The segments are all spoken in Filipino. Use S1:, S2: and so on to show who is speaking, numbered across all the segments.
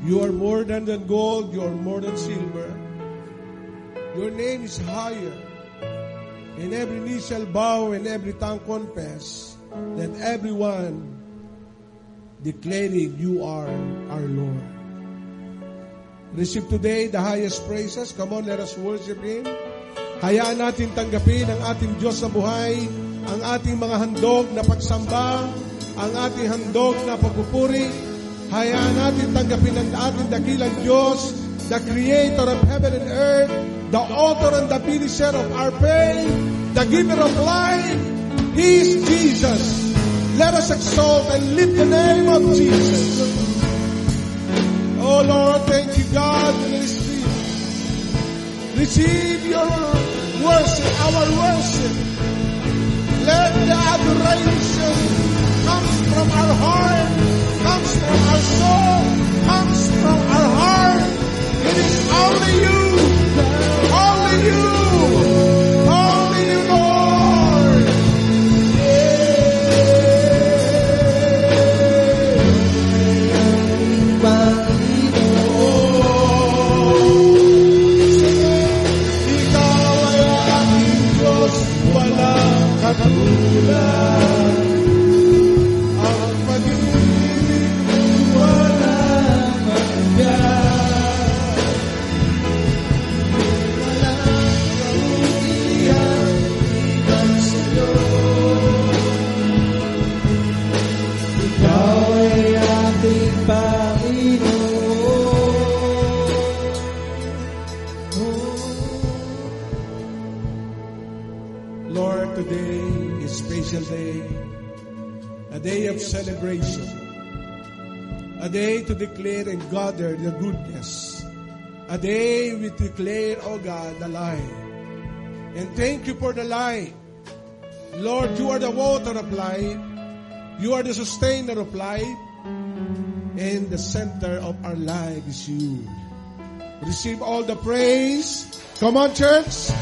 S1: You are more than gold. You are more than silver. Your name is higher. And every knee shall bow and every tongue confess that everyone declaring you are our Lord. Receive today the highest praises. Come on, let us worship Him. Hayaan natin tanggapin ang ating Diyos na buhay, ang ating mga handog na pagsamba, ang ating handog na pagpupuri. Hayaan natin tanggapin ang ating dakilang Diyos, the Creator of heaven and earth, the author and the finisher of our faith, the giver of life. He is Jesus. Let us exalt and lift the name of Jesus. Oh Lord, thank you God. Receive your worship, our worship. Let the adoration comes from our heart, comes from our soul, comes from our heart. It is only you, only you, only you, Lord. Ikaw ay aking Diyos, walang katulad. Ang pag-ibig walang magyan. Walang kautihan iban sa'yo. Ikaw ay ating Panginoon. Lord, today is a special day, a day of celebration, a day to declare and gather the goodness, a day we declare, oh God, the light. And thank you for the light. Lord, you are the water of life. You are the sustainer of life. And the center of our life is you. Receive all the praise. Come on, church.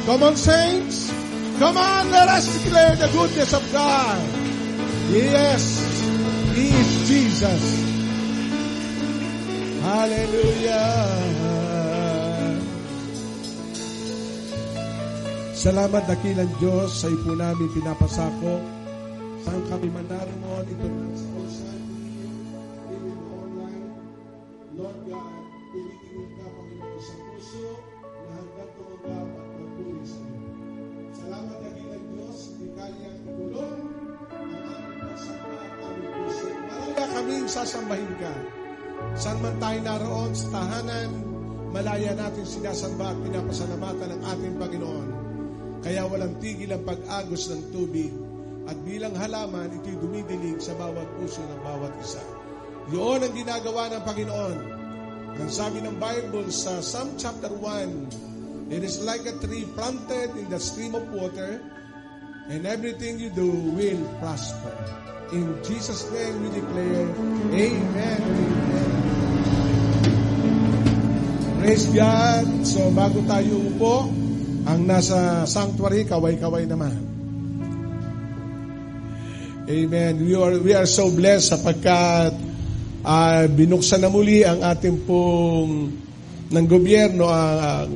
S1: Come on, saints. Come on, let us declare the goodness of God. Yes, He is Jesus. Hallelujah. Salamat dakilang Diyos sa ipo namin pinapasako. Saan kami man naroon, ito sa Olsan, even online. Lord God, tumitingin ka, Panginoon, sa puso na hanggang tumanggap at magpuli sa iyo. Salamat dakilang Diyos, di kayang igulong ang aming pagsamba at aming puso. Malaya kaming sasambahin ka. Saan man tayo naroon sa tahanan, malaya natin sinasamba at pinapasalamatan ng ating Panginoon. Kaya walang tigil ang pag-agos ng tubig at bilang halaman, ito'y dumidilig sa bawat puso ng bawat isa. Yun ang ginagawa ng Panginoon. Ang sabi ng Bible sa Psalm chapter 1, it is like a tree planted in the stream of water, and everything you do will prosper. In Jesus' name we declare, Amen. Amen. Praise God. So bago tayo upo, ang nasa sanctuary, kaway-kaway naman. Amen. We are so blessed sapagkat binuksan na muli ang ating pong ng gobyerno ang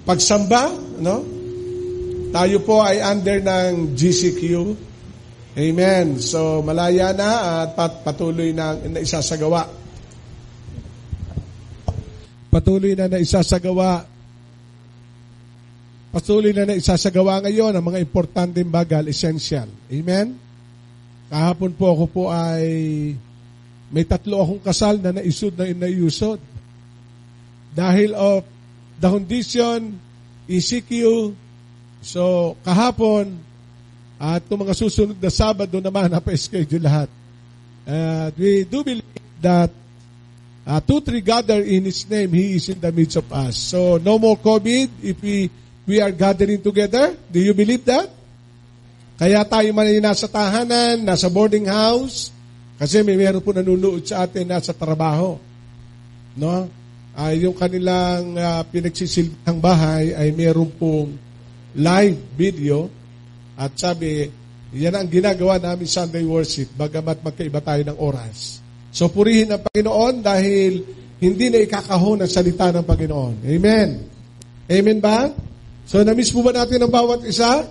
S1: pagsamba, no? Tayo po ay under ng GCQ. Amen. So malaya na at patuloy na isasagawa. Patuloy na isasagawa ngayon ang mga importanteng bagay, essential. Amen? Kahapon po ako po ay may 3 akong kasal na naisod na inayusod. Dahil of the condition, ECQ, so kahapon, at itong mga susunod na Sabado naman, napa-schedule lahat. We do believe that 2-3 gather in His name, He is in the midst of us. So no more COVID if we are gathering together. Do you believe that? Kaya tayo man ay nasa tahanan, nasa boarding house, kasi meron po nanunood sa atin nasa trabaho. No? Yung kanilang pinagsisilbihang bahay ay meron pong live video at sabi, yan ang ginagawa namin Sunday worship, bagamat magkaiba tayo ng oras. So purihin ang Panginoon dahil hindi na ikakahon ang salita ng Panginoon. Amen. Amen ba? So na-miss po ba natin ang bawat isa?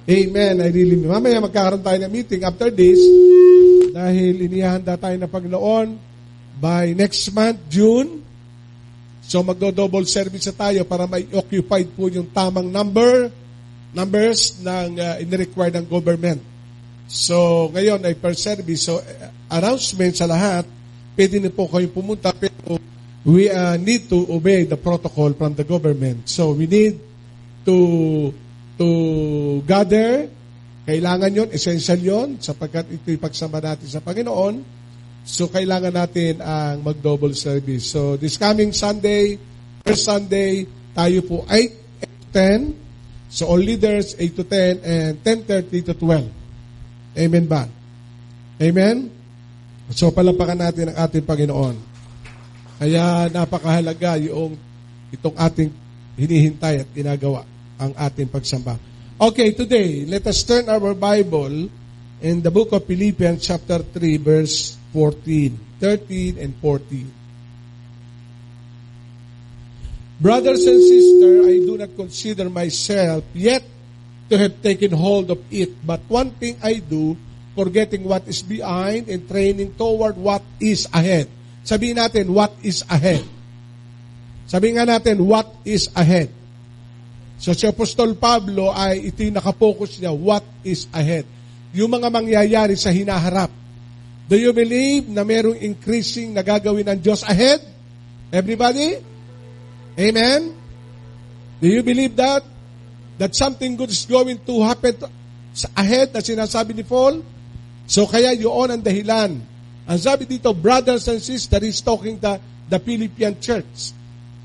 S1: Amen. I really mean. Mamaya magkakaroon tayo ng meeting after this dahil inihanda tayo ng Panginoon by next month, June. So magdo-double service na tayo para may occupied po yung tamang numbers ng in-require ng government. So ngayon ay per service. So announcement sa lahat, pwede na po kayong pumunta pero we need to obey the protocol from the government. So we need to gather. Kailangan yon, essential yon, sapagkat ito'y pagsamba natin sa Panginoon. So kailangan natin ang mag-double service. So this coming Sunday, first Sunday, tayo po 8 to 10. So all leaders 8 to 10 and 10:30 to 12. Amen ba? Amen? So palapakan natin ang ating Panginoon. Kaya napakahalaga itong ating hinihintay at ginagawa ang ating pagsamba. Okay, today, let us turn our Bible in the book of Philippians chapter 3 verse 13 and 14. Brothers and sisters, I do not consider myself yet to have taken hold of it, but one thing I do, forgetting what is behind and training toward what is ahead. Sabihin natin, what is ahead? Sabihin nga natin, what is ahead? So si Apostol Pablo ay ito yung nakapokus niya, what is ahead? Yung mga mangyayari sa hinaharap. Do you believe na merong increasing na gagawin ng Diyos ahead? Everybody? Amen? Do you believe that? That something good is going to happen ahead na sinasabi ni Paul? So kaya yun ang dahilan. Ang sabi dito, brothers and sisters, is talking the Philippian church.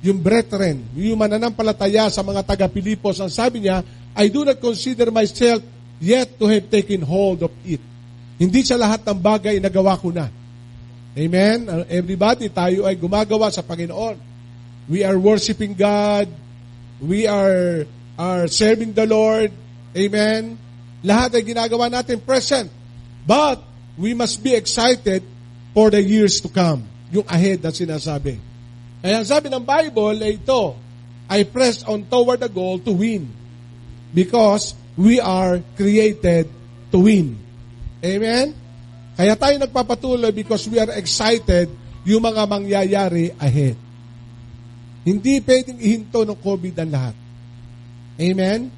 S1: Yung brethren, yung mananampalataya sa mga taga-Pilipos, ang sabi niya, I do not consider myself yet to have taken hold of it. Hindi sa lahat ng bagay nagawa ko na. Amen? Everybody, tayo ay gumagawa sa Panginoon. We are worshiping God. We are serving the Lord. Amen? Lahat ay ginagawa natin present. But, we must be excited for the years to come. Yung ahead na sinasabi. Kaya ang sabi ng Bible ay ito, I press on toward the goal to win. Because we are created to win. Amen? Kaya tayo nagpapatuloy because we are excited yung mga mangyayari ahead. Hindi pwedeng ihinto ng COVID ang lahat. Amen?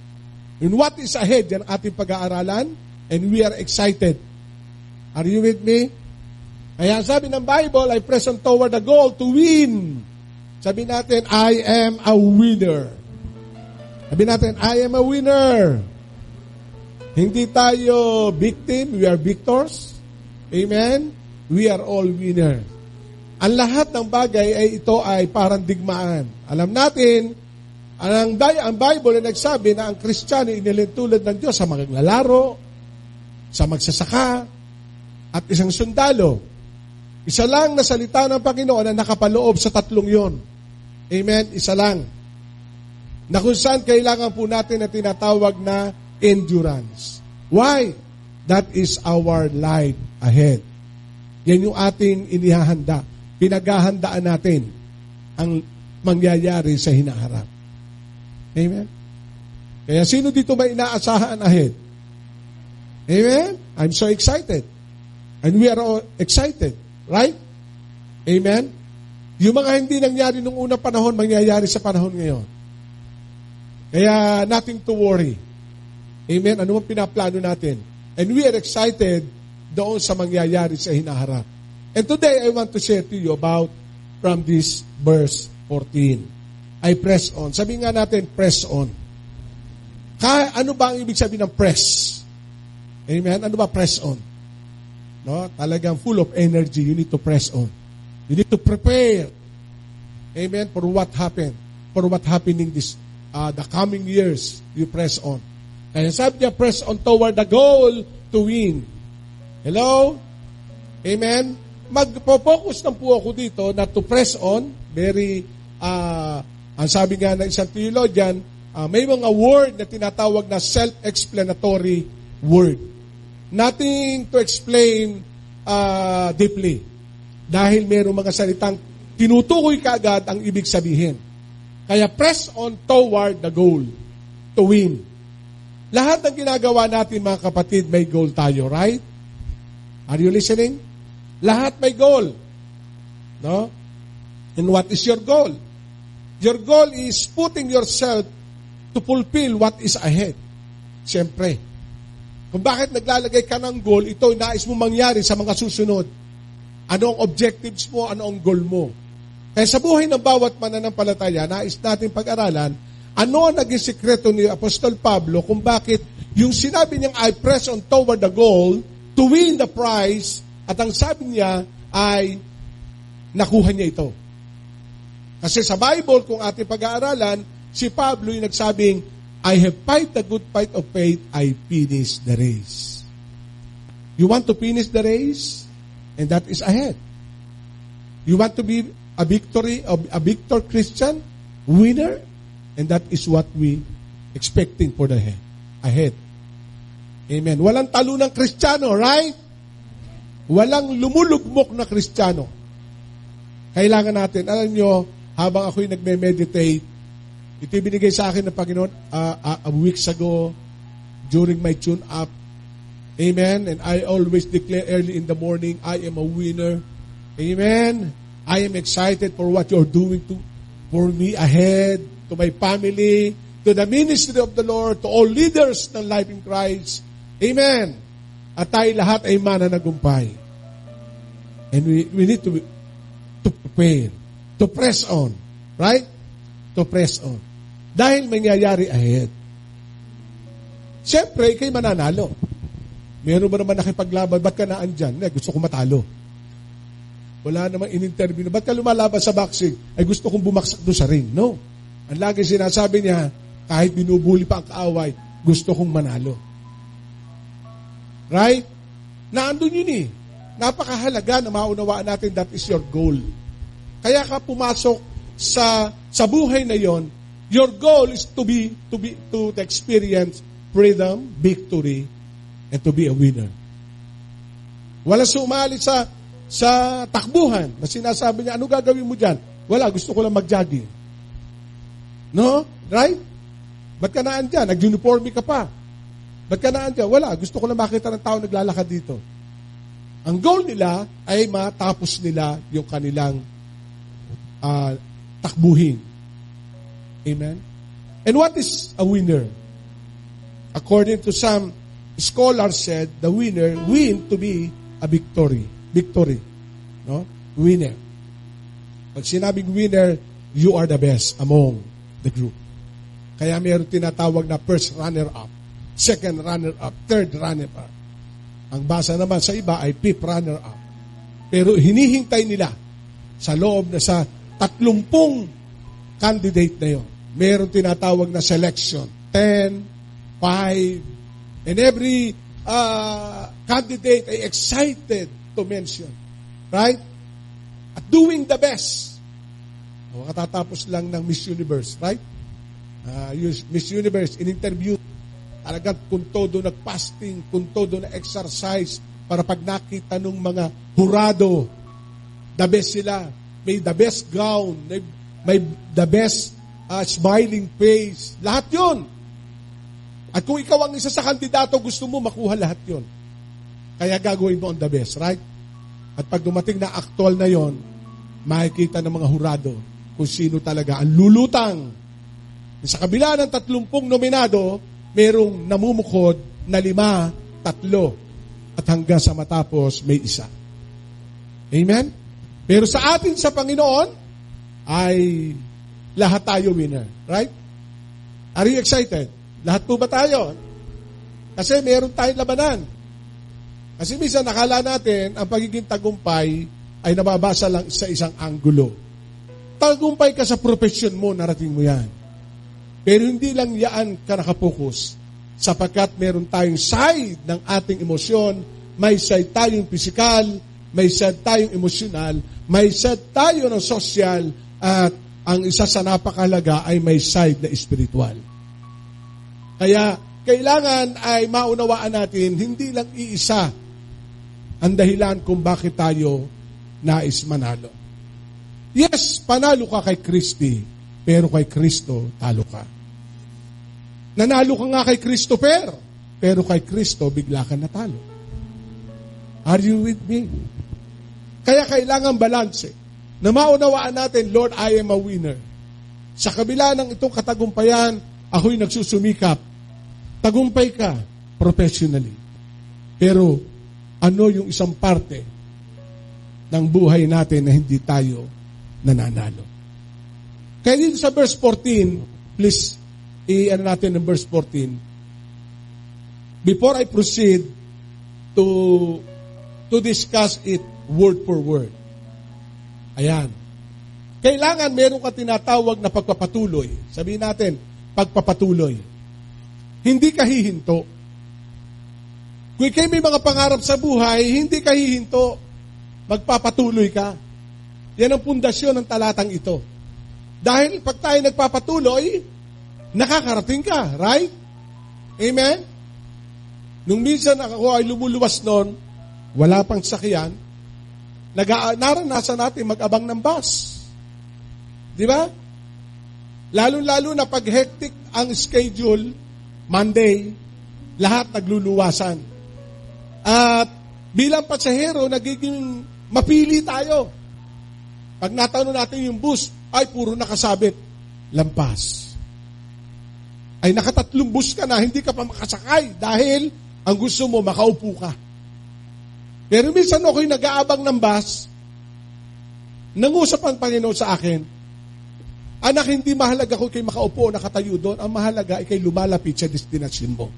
S1: And what is ahead, yan ating pag-aaralan, and we are excited. Are you with me? Kaya sabi ng Bible, I press on toward the goal to win. Sabi natin, I am a winner. Sabi natin, I am a winner. Hindi tayo victim, we are victors. Amen? We are all winners. Ang lahat ng bagay ay ito ay parang digmaan. Alam natin, ang Bible ay nagsabi na ang Kristiyano inilintulad ng Diyos sa maglalaro, sa magsasaka, at isang sundalo. Isa lang na salita ng Panginoon na nakapaloob sa tatlong yon. Amen? Isa lang. Na kung saan kailangan po natin na tinatawag na endurance. Why? That is our life ahead. Yan yung ating inihahanda. Pinaghahandaan natin ang mangyayari sa hinaharap. Amen? Kaya sino dito ba inaasahan ahead? Amen? I'm so excited. And we are all excited. Right? Amen? Yung mga hindi nangyari nung unang panahon, mangyayari sa panahon ngayon. Kaya nothing to worry. Amen? Ano mang pinaplano natin? And we are excited doon sa mangyayari sa hinaharap. And today, I want to share to you about from this verse 14. I press on. Sabi nga natin, press on. Ano ba ang ibig sabihin ng press? Amen? Ano ba press on? No? Talagang full of energy. You need to press on. You need to prepare. Amen? For what happened. For what happening the coming years. You press on. Kaya sabi niya, press on toward the goal to win. Hello? Amen? Magpo-focus lang po ako dito na to press on. Very, ang sabi nga ng isang theologian, may mga word na tinatawag na self-explanatory word. Nothing to explain deeply. Dahil mayroong mga salitang tinutukoy kaagad ang ibig sabihin. Kaya press on toward the goal to win. Lahat ng ginagawa natin mga kapatid, may goal tayo, right? Are you listening? Lahat may goal. No? And what is your goal? Your goal is putting yourself to fulfill what is ahead. Siyempre, kung bakit naglalagay ka ng goal, ito ay nais mo mangyari sa mga susunod. Ano ang objectives mo, ano ang goal mo. Kaya sa buhay ng bawat mananampalataya, nais natin pag-aralan, ano ang naging sikreto ni Apostol Pablo kung bakit yung sinabi niyang, I press on toward the goal to win the prize, at ang sabi niya ay nakuha niya ito. Kasi sa Bible, kung ating pag-aaralan, si Pablo yung nagsabing, I have fight the good fight of faith, I finish the race. You want to finish the race? And that is ahead. You want to be a victor Christian, winner? And that is what we expecting for the ahead. Amen. Walang talo ng Kristiyano, right? Walang lumulugmok na Kristiyano. Kailangan natin, alam nyo, habang ako'y nagme-meditate, ito binigay sa akin ng Panginoon a weeks ago during my tune-up. Amen. And I always declare early in the morning, I am a winner. Amen. I am excited for what you're doing for me ahead, to my family, to the ministry of the Lord, to all leaders ng Life in Christ. Amen. At tayo lahat ay mananagumpay. And we need to prepare, to press on. Right? To press on. Dahil mangyayari ahead. Siyempre, ikay mananalo. Meron ba naman nakipaglaban? Ba't ka naan dyan? Gusto ko matalo. Wala namang in-interview. Ba't ka lumalaban sa boxing? Ay gusto kong bumaksak doon sa ring. No. Ang lagi sinasabi niya, kahit binubuli pa ang kaaway, gusto kong manalo. Right? Naandun yun eh. Napakahalaga na maunawaan natin that is your goal. Kaya ka pumasok sa buhay na yon, your goal is to experience freedom, victory, and to be a winner. Wala sumali sa takbuhan na sinasabi niya, ano gagawin mo dyan? Wala, gusto ko lang mag-jogging. No? Right? Ba't ka naan dyan? Nag-uniforme ka pa. Ba't ka naan dyan? Wala, gusto ko lang makita ng tao naglalakad dito. Ang goal nila ay matapos nila yung kanilang takbuhin. Amen? And what is a winner? According to some scholars said, the winner win to be a victory. Victory. No? Winner. Pag sinabing winner, you are the best among the group. Kaya mayroon tinatawag na first runner-up, second runner-up, third runner-up. Ang basa naman sa iba ay fifth runner-up. Pero hinihintay nila sa loob na sa 30 candidate na yon. Meron tinatawag na selection. 10, 5, and every candidate ay excited to mention. Right? At doing the best. Katatapos lang ng Miss Universe. Right? Miss Universe, in-interview, talagang kung todo nag-fasting, kung todo na-exercise, para pag nakita ng mga hurado, the best sila. May the best gown, may the best smiling face. Lahat yun. At kung ikaw ang isa sa kandidato, gusto mo makuha lahat yun. Kaya gagawin mo ang the best, right? At pag dumating na actual na yon, makikita ng mga hurado kung sino talaga ang lulutang. Sa kabila ng 30 nominado, merong namumukod na 5, 3, at hanggang sa matapos may isa. Amen? Pero sa atin sa Panginoon, ay lahat tayo winner. Right? Are you excited? Lahat po ba tayo? Kasi meron tayong labanan. Kasi minsan nakala natin, ang pagiging tagumpay ay nababasa lang sa isang anggulo. Tagumpay ka sa profession mo, narating mo yan. Pero hindi lang yaan ka nakapokus. Sapagkat meron tayong side ng ating emosyon, may side tayong physical, may side tayong emosyonal, may side tayo ng social, at ang isa sa napakahalaga ay may side na spiritual. Kaya, kailangan ay maunawaan natin, hindi lang iisa ang dahilan kung bakit tayo nais manalo. Yes, panalo ka kay Kristi, pero kay Kristo, talo ka. Nanalo ka nga kay Christopher, pero kay Kristo, bigla ka natalo. Are you with me? Kaya kailangan balanse. Na maunawaan natin, Lord, I am a winner. Sa kabila ng itong katagumpayan, ako'y nagsusumikap. Tagumpay ka professionally. Pero ano yung isang parte ng buhay natin na hindi tayo nananalo? Kaya dito sa verse 14, please, i-ano natin ng verse 14. Before I proceed to discuss it word for word. Ayan. Kailangan meron ka tinatawag na pagpapatuloy. Sabihin natin, pagpapatuloy. Hindi ka hihinto. Kung kayo may mga pangarap sa buhay, hindi ka hihinto. Magpapatuloy ka. Yan ang pundasyon ng talatang ito. Dahil pag tayo nagpapatuloy, nakakarating ka, right? Amen? Nung minsan ako ay lumuluwas noon, wala pang sakyan, naranasan natin mag-abang ng bus. Di ba? Lalo-lalo na pag hectic ang schedule, Monday, lahat nagluluwasan. At bilang pasahero, nagiging mapili tayo. Pag natanong natin yung bus, ay puro nakasabit, lampas. Ay nakatatlong bus ka na, hindi ka pa makasakay dahil ang gusto mo, makaupo ka. Pero minsan ako'y nag-aabang ng bus, nangusap ang Panginoon sa akin, anak, hindi mahalaga kung kayo makaupo o nakatayo doon, ang mahalaga ay kayo lumalapit sa destinasyon mo.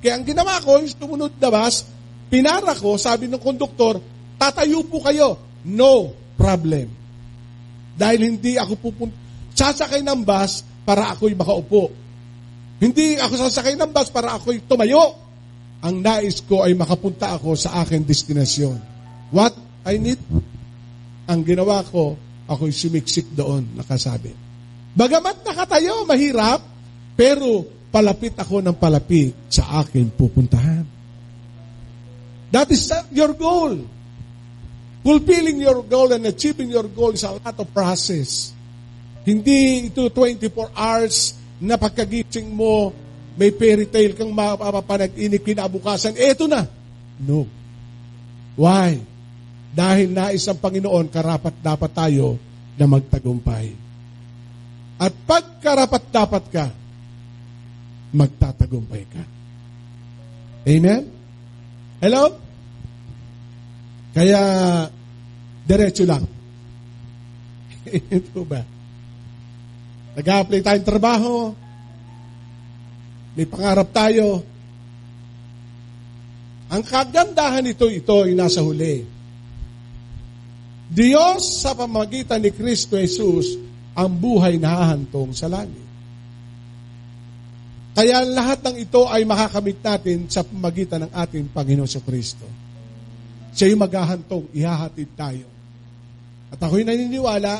S1: Kaya ang ginawa ko, yung sumunod na bus, pinara ko, sabi ng konduktor, tatayo po kayo. No problem. Dahil hindi ako sasakay ng bus para ako'y makaupo. Hindi ako sasakay ng bus para ako'y tumayo. Ang nais ko ay makapunta ako sa aking destinasyon. What I need? Ang ginawa ko, ako'y sumiksik doon, nakasabit. Bagamat nakatayo, mahirap, pero palapit ako ng palapit sa aking pupuntahan. That is your goal. Fulfilling your goal and achieving your goal is a lot of process. Hindi ito 24 hours na pagkagising mo, may fairy tale kang mapapanag-inip kinabukasan. Eto na. No. Why? Dahil nais ang Panginoon, karapat-dapat tayo na magtagumpay. At pag karapat-dapat ka, magtatagumpay ka. Amen? Hello? Kaya, diretso lang. Ito ba? Nag-a-apply tayong trabaho, may pangarap tayo. Ang kagandahan ito ay nasa huli. Diyos sa pamamagitan ni Kristo Jesus ang buhay na hahantong sa langit. Kaya lahat ng ito ay makakamit natin sa pamamagitan ng ating Panginoon sa Kristo. Siya yung maghahantong, ihahatid tayo. At ako'y naniniwala,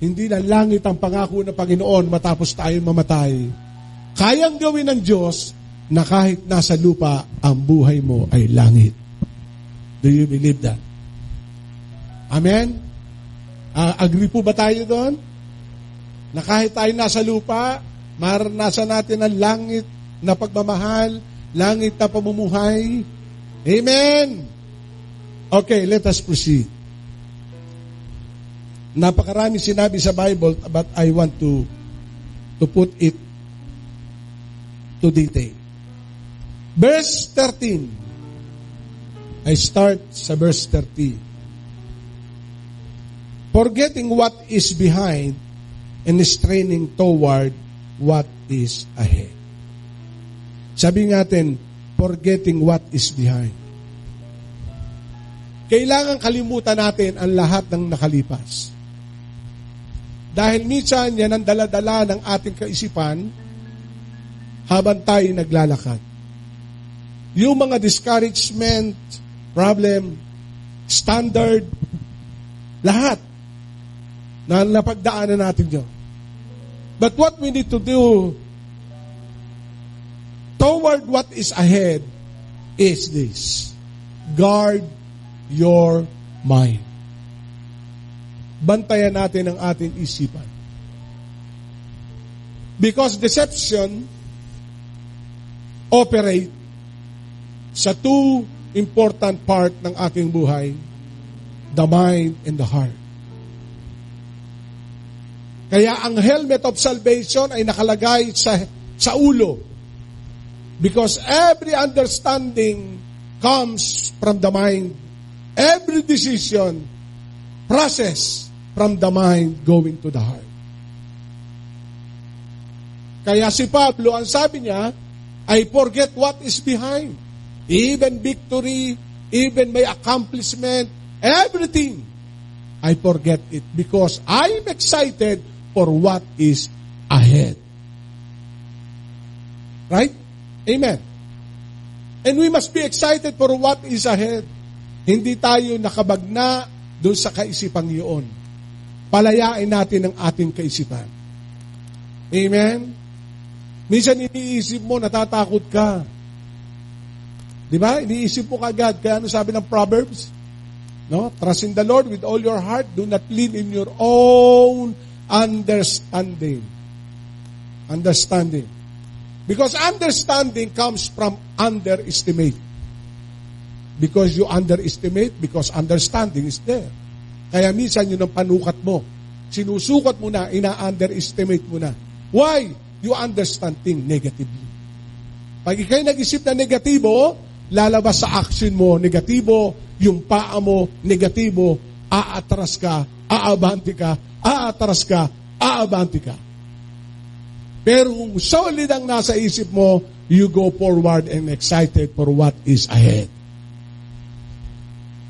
S1: hindi na langit ang pangako ng Panginoon matapos tayo mamatay. Kayang gawin ng Diyos na kahit nasa lupa, ang buhay mo ay langit. Do you believe that? Amen? Agree po ba tayo doon? Na kahit tayo nasa lupa, maranasan natin ang langit na pagmamahal, langit na pamumuhay. Amen? Okay, let us proceed. Napakarami sinabi sa Bible, but I want to put it to detail. Verse 13. I start sa verse 13. Forgetting what is behind and straining toward what is ahead. Sabi natin, forgetting what is behind. Kailangan kalimutan natin ang lahat ng nakalipas. Dahil minsan yan ang dala-dala ng ating kaisipan habang tayo naglalakad. Yung mga discouragement, problem, standard, lahat na napagdaanan natin yun. But what we need to do toward what is ahead is this. Guard your mind. Bantayan natin ang ating isipan. Because deception operate sa two important part ng aking buhay, the mind and the heart. Kaya ang helmet of salvation ay nakalagay sa ulo. Because every understanding comes from the mind. Every decision, process from the mind going to the heart. Kaya si Pablo, ang sabi niya, I forget what is behind. Even victory, even my accomplishment, everything, I forget it because I'm excited for what is ahead. Right? Amen. And we must be excited for what is ahead. Hindi tayo nakabagna doon sa kaisipang iyon. Palayain natin ang ating kaisipan. Amen? Minsan iniisip mo, natatakot ka. Di ba? Iniisip mo kagad. Kaya ano sabi ng Proverbs? No? Trust in the Lord with all your heart. Do not lean in your own understanding. Understanding. Because understanding comes from underestimate. Because you underestimate, because understanding is there. Kaya minsan yun ang panukat mo. Sinusukat mo na, ina-underestimate mo na. Why? You understand things negatively. Pag ikaw'y nag-isip na negatibo, lalabas sa action mo, negatibo, yung paa mo, negatibo, aatras ka, aabante ka, aatras ka, aabante ka. Pero kung solid ang nasa isip mo, you go forward and excited for what is ahead.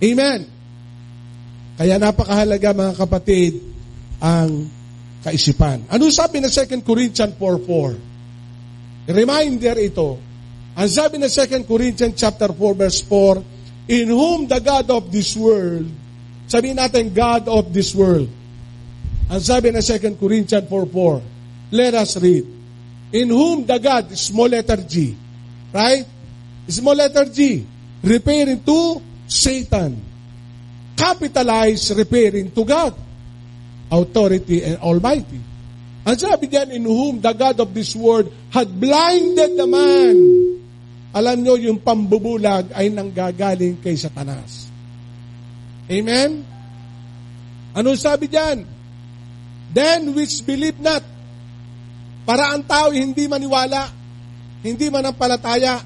S1: Amen. Kaya napakahalaga mga kapatid ang kaisipan. Ano sabi ng 2 Corinthians 4:4? Reminder ito. Ang sabi ng 2 Corinthians chapter 4 verse 4, in whom the God of this world, sabihin natin God of this world. Ang sabi ng 2 Corinthians 4:4, let us read. In whom the God, small letter G, right? Small letter G, referring to Satan. Capitalize, referring to God, authority and almighty. Ang sabi diyan, in whom the God of this world had blinded the man. Alam nyo, yung pambubulag ay nanggagaling kay Satanas. Amen? Ano sabi diyan? Then which believe not. Para ang tao hindi maniwala, hindi manampalataya.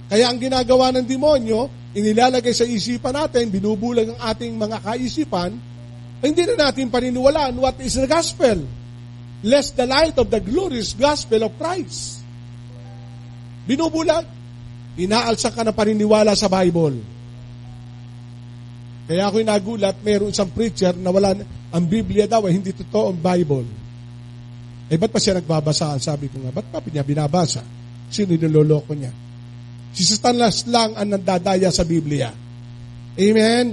S1: Kaya ang ginagawa ng demonyo, inilalagay sa isipan natin, binubulag ang ating mga kaisipan, hindi na natin paniniwalaan what is the gospel. Lest the light of the glorious gospel of Christ. Binubulag. Inaalsa ka na paniniwala sa Bible. Kaya ako'y nagulat, mayroon isang preacher na wala, ang Biblia daw ay hindi totoo ang Bible. Eh, ba't pa siya nagbabasa? Sabi ko nga, ba't pa niya binabasa? Sino niloloko niya? Si Satanas lang ang nandadaya sa Biblia. Amen?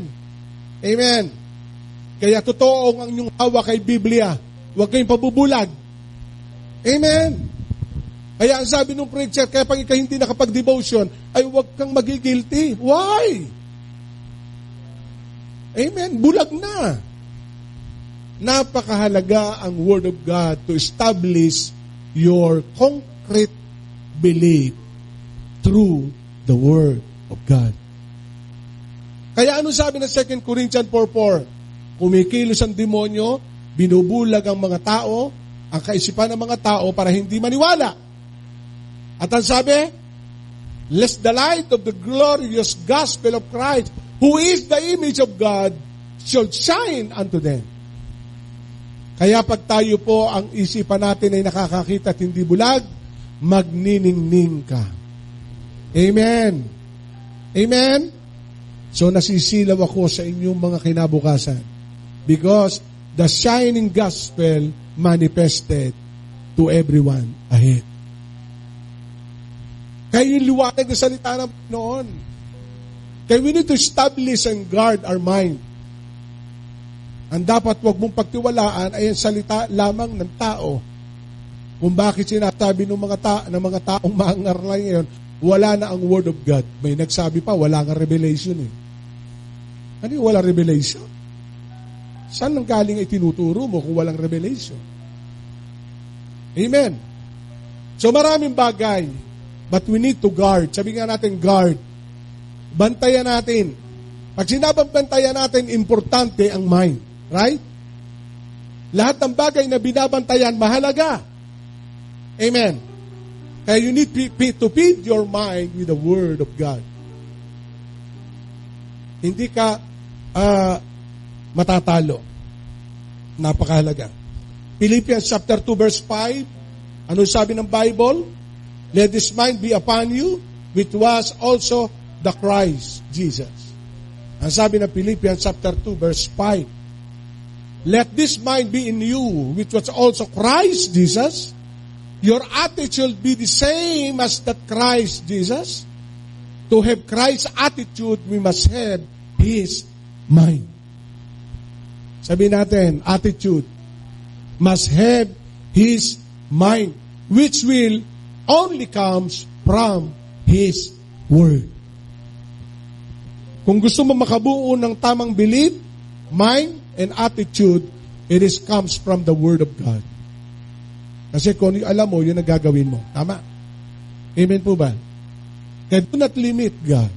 S1: Amen? Kaya totoo ang inyong hawak kay Biblia. Huwag kayong pabubulag. Amen? Kaya ang sabi ng preacher, kaya pag ikaw hindi nakapag-devotion, ay huwag kang magigilty. Why? Amen? Bulag na. Napakahalaga ang Word of God to establish your concrete belief through the Word of God. Kaya ano sabi ng 2 Corinthians 4:4? Kumikilos ang demonyo, binubulag ang mga tao, ang kaisipan ng mga tao para hindi maniwala. At ang sabi, lest the light of the glorious gospel of Christ, who is the image of God, shall shine unto them. Kaya pag tayo po, ang isipan natin ay nakakakita at hindi bulag, magniningning ka. Amen. Amen? So nasisilaw ako sa inyong mga kinabukasan because the shining gospel manifested to everyone ahead. Kaya yung liwanag na salita ng noon. Kaya we need to establish and guard our mind. Ang dapat wag mong pagtiwalaan ay ang salita lamang ng tao. Kung bakit sinasabi ng mga taong maangarlay ngayon, wala na ang Word of God. May nagsabi pa, wala nga revelation eh. Ano yung walang revelation? Saan nang galing ay tinuturo mo kung walang revelation? Amen. So maraming bagay, but we need to guard. Sabi nga natin, guard. Bantayan natin. Pag sinabang bantayan natin, importante ang mind. Right? Lahat ng bagay na binabantayan, mahalaga. Amen. Kaya you need to feed your mind with the Word of God. Hindi ka matatalo. Napakahalaga. Philippians chapter 2 verse 5. Ano sabi ng Bible? Let this mind be upon you, which was also the Christ Jesus. Ang sabi ng Philippians chapter 2 verse 5. Let this mind be in you, which was also Christ Jesus. Your attitude be the same as that Christ Jesus. To have Christ's attitude, we must have His mind. Sabi natin, attitude must have His mind, which will only comes from His Word. Kung gusto mo makabuo ng tamang belief, mind, and attitude, it comes from the Word of God. Kasi kung alam mo, yun ang gagawin mo. Tama? Amen po ba? Kaya do not limit God.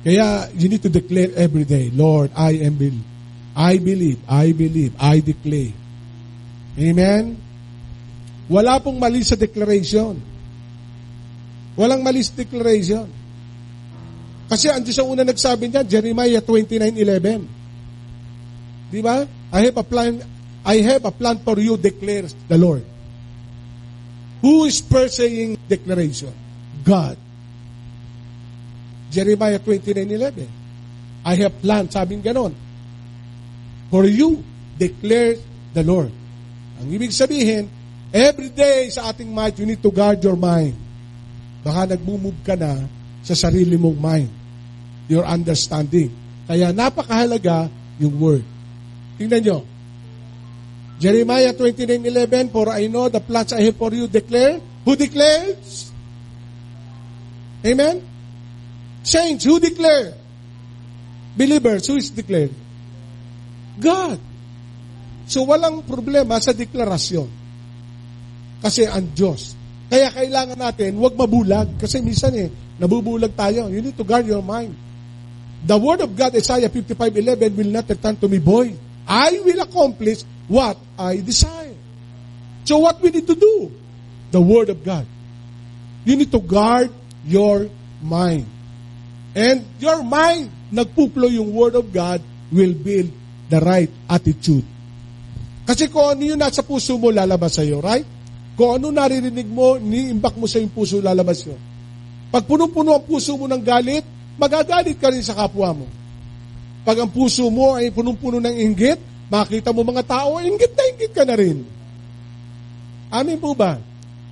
S1: Kaya you need to declare every day, Lord, I believe, I declare. Amen? Wala pong mali sa declaration. Walang mali sa declaration. Kasi ang Diyos ang una nagsabi niya, Jeremiah 29:11. Di ba? I have a plan for you, declares the Lord. Who is first saying declaration? God. Jeremiah 29:11. I have planned, sabing ganon. For you, declares the Lord. Ang ibig sabihin, every day sa ating mind, you need to guard your mind. Baka nagmumove ka na sa sarili mong mind. Your understanding. Kaya napakahalaga yung word. Tingnan nyo. Jeremiah 29:11, for I know the plans I have for you, declare. Who declares? Amen? Saints, who declare? Believers, who is declared? God. So walang problema sa deklarasyon. Kasi ang Diyos. Kaya kailangan natin, huwag mabulag. Kasi minsan nabubulag tayo. You need to guard your mind. The word of God, Isaiah 55:11, will not return to me void. I will accomplish what I desire. So what we need to do? The word of God. You need to guard your mind. And your mind, nagpuplo yung word of God, will build the right attitude. Kasi kung ano yung nasa puso mo, lalabas sa'yo, right? Kung ano naririnig mo, niimbak mo sa yung puso, lalabas yun. Pag punong-puno ang puso mo ng galit, magagalit ka rin sa kapwa mo. Pag ang puso mo ay punong-puno ng inggit, makita mo mga tao, inggit na inggit ka na rin. Amin po ba?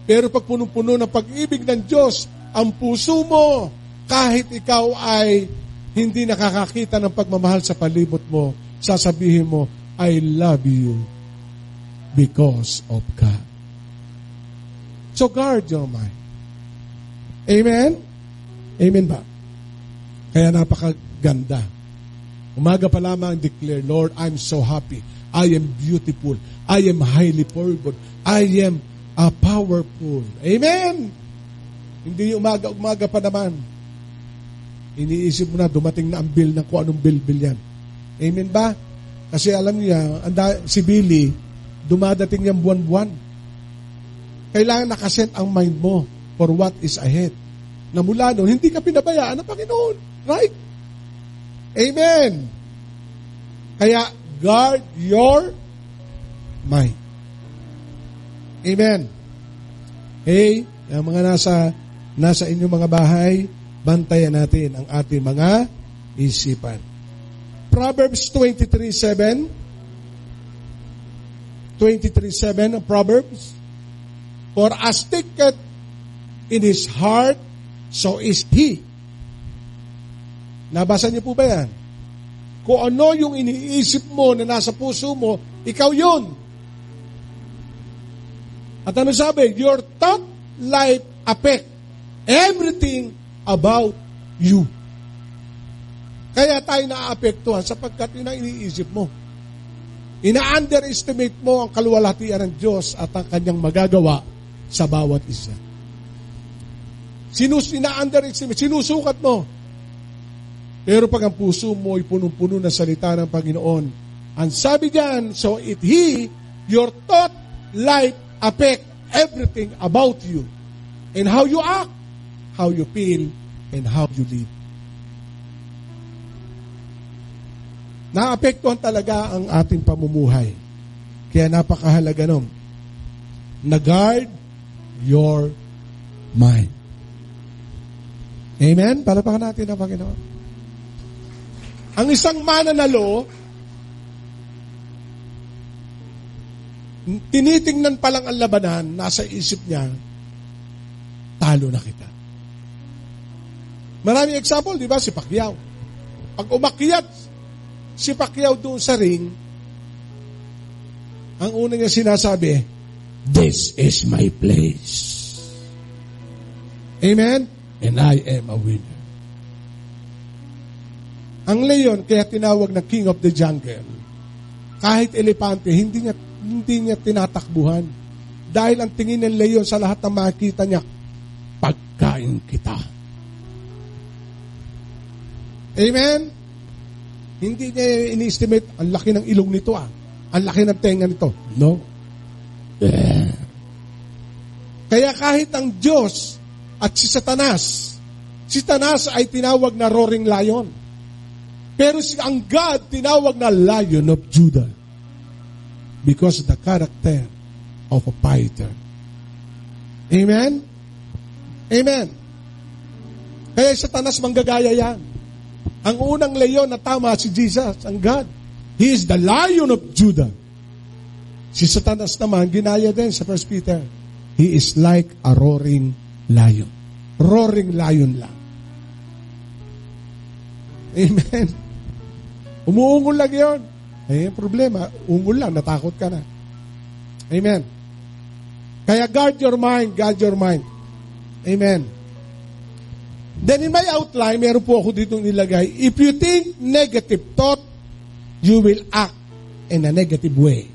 S1: Pero pag punong-puno ng pag-ibig ng Diyos, ang puso mo, kahit ikaw ay hindi nakakakita ng pagmamahal sa palibot mo, sasabihin mo, I love you because of God. So guard your mind. Amen? Amen ba? Kaya napakaganda. Umaga pa lamang declare, Lord, I'm so happy. I am beautiful. I am highly favored. I am powerful. Amen? Hindi umaga pa naman. Iniisip mo na, dumating na ang bill ng kung anong bill yan. Amen ba? Kasi alam niya, si Billy, dumadating niyang buwan-buwan. Kailangan nakaset ang mind mo for what is ahead. Na mula noon, hindi ka pinabayaan ng Panginoon. Right? Amen. Kaya, guard your mind. Amen. Hey, ang mga nasa inyong mga bahay, bantayan natin ang ating mga isipan. Proverbs 23:7. 23:7 of Proverbs. For as thinketh in his heart, so is he. Nabasa niyo po ba yan? Kung ano yung iniisip mo na nasa puso mo, ikaw yun. At ano sabi? Your thought life affect everything about you. Kaya tayo naaapektuhan sapagkat yun ang iniisip mo. Ina-underestimate mo ang kaluwalhatian ng Diyos at ang kanyang magagawa sa bawat isa. Ina-underestimate, sinusukat mo. Pero pag ang puso mo ay punong-puno ng salita ng Panginoon, ang sabi diyan, so your thought life affect everything about you and how you act, how you feel, and how you live. Naapektuhan talaga ang ating pamumuhay. Kaya napakahalaga nun. Na-guard your mind. Amen? Palapakan natin ang Panginoon. Ang isang mananalo, tinitingnan pa lang ang labanan, nasa isip niya, talo na kita. Maraming example, di ba? Si Pacquiao. Pag umakyat si Pacquiao doon sa ring, ang unang niya sinasabi, this is my place. Amen? And I am a winner. Ang leon, kaya tinawag na King of the Jungle, kahit elepante, hindi niya tinatakbuhan. Dahil ang tingin ng leon sa lahat ng makita niya, pagkain kita. Amen? Hindi niya ini-estimate, ang laki ng ilong nito ang laki ng tenga nito. No. Kaya kahit ang Diyos at si Satanas ay tinawag na roaring lion. Pero ang God tinawag na Lion of Judah. Because of the character of a fighter. Amen? Amen. Kaya Satanas manggagaya yan. Ang unang leon na tama si Jesus, ang God. He is the Lion of Judah. Si Satanas naman, ginaya din sa 1 Peter. He is like a roaring lion. Roaring lion lang. Amen. Umuungol lang yun. Eh, problema, ungol lang, natakot ka na. Amen. Kaya guard your mind. Amen. Then in my outline, meron po ako ditong nilagay, if you think negative thought, you will act in a negative way.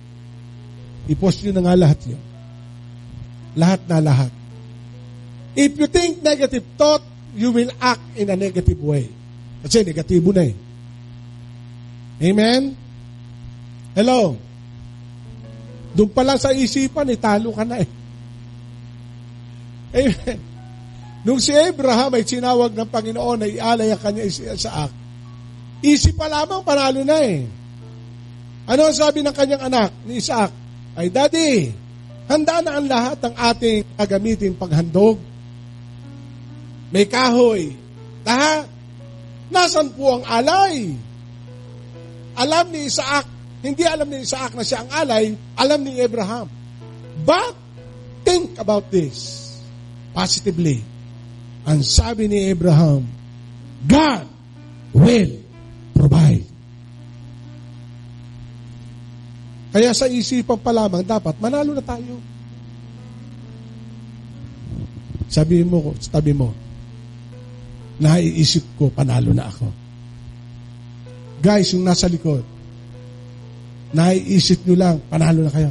S1: I-post nyo na nga lahat yun. Lahat na lahat. If you think negative thought, you will act in a negative way. Kasi negatibo na eh. Amen? Hello? Doon pa lang sa isipan, talo ka na eh. Amen? Nung si Abraham ay sinawag ng Panginoon na ialay ang kanya Isaac, isip pa lamang, panalo na eh. Ano ang sabi ng kanyang anak ni Isaac? Ay, Daddy, handa na ang lahat ng ating gagamitin paghandog. May kahoy. Lahat. Nasaan po ang alay? Alam ni Isaac, hindi alam ni Isaac na siya ang alay, alam ni Abraham. But, think about this positively. Ang sabi ni Abraham, God will provide. Kaya sa isipan pa lamang, dapat manalo na tayo. Sabi mo, naiisip ko, panalo na ako. Guys, yung nasa likod, naiisip nyo lang, panalo na kayo.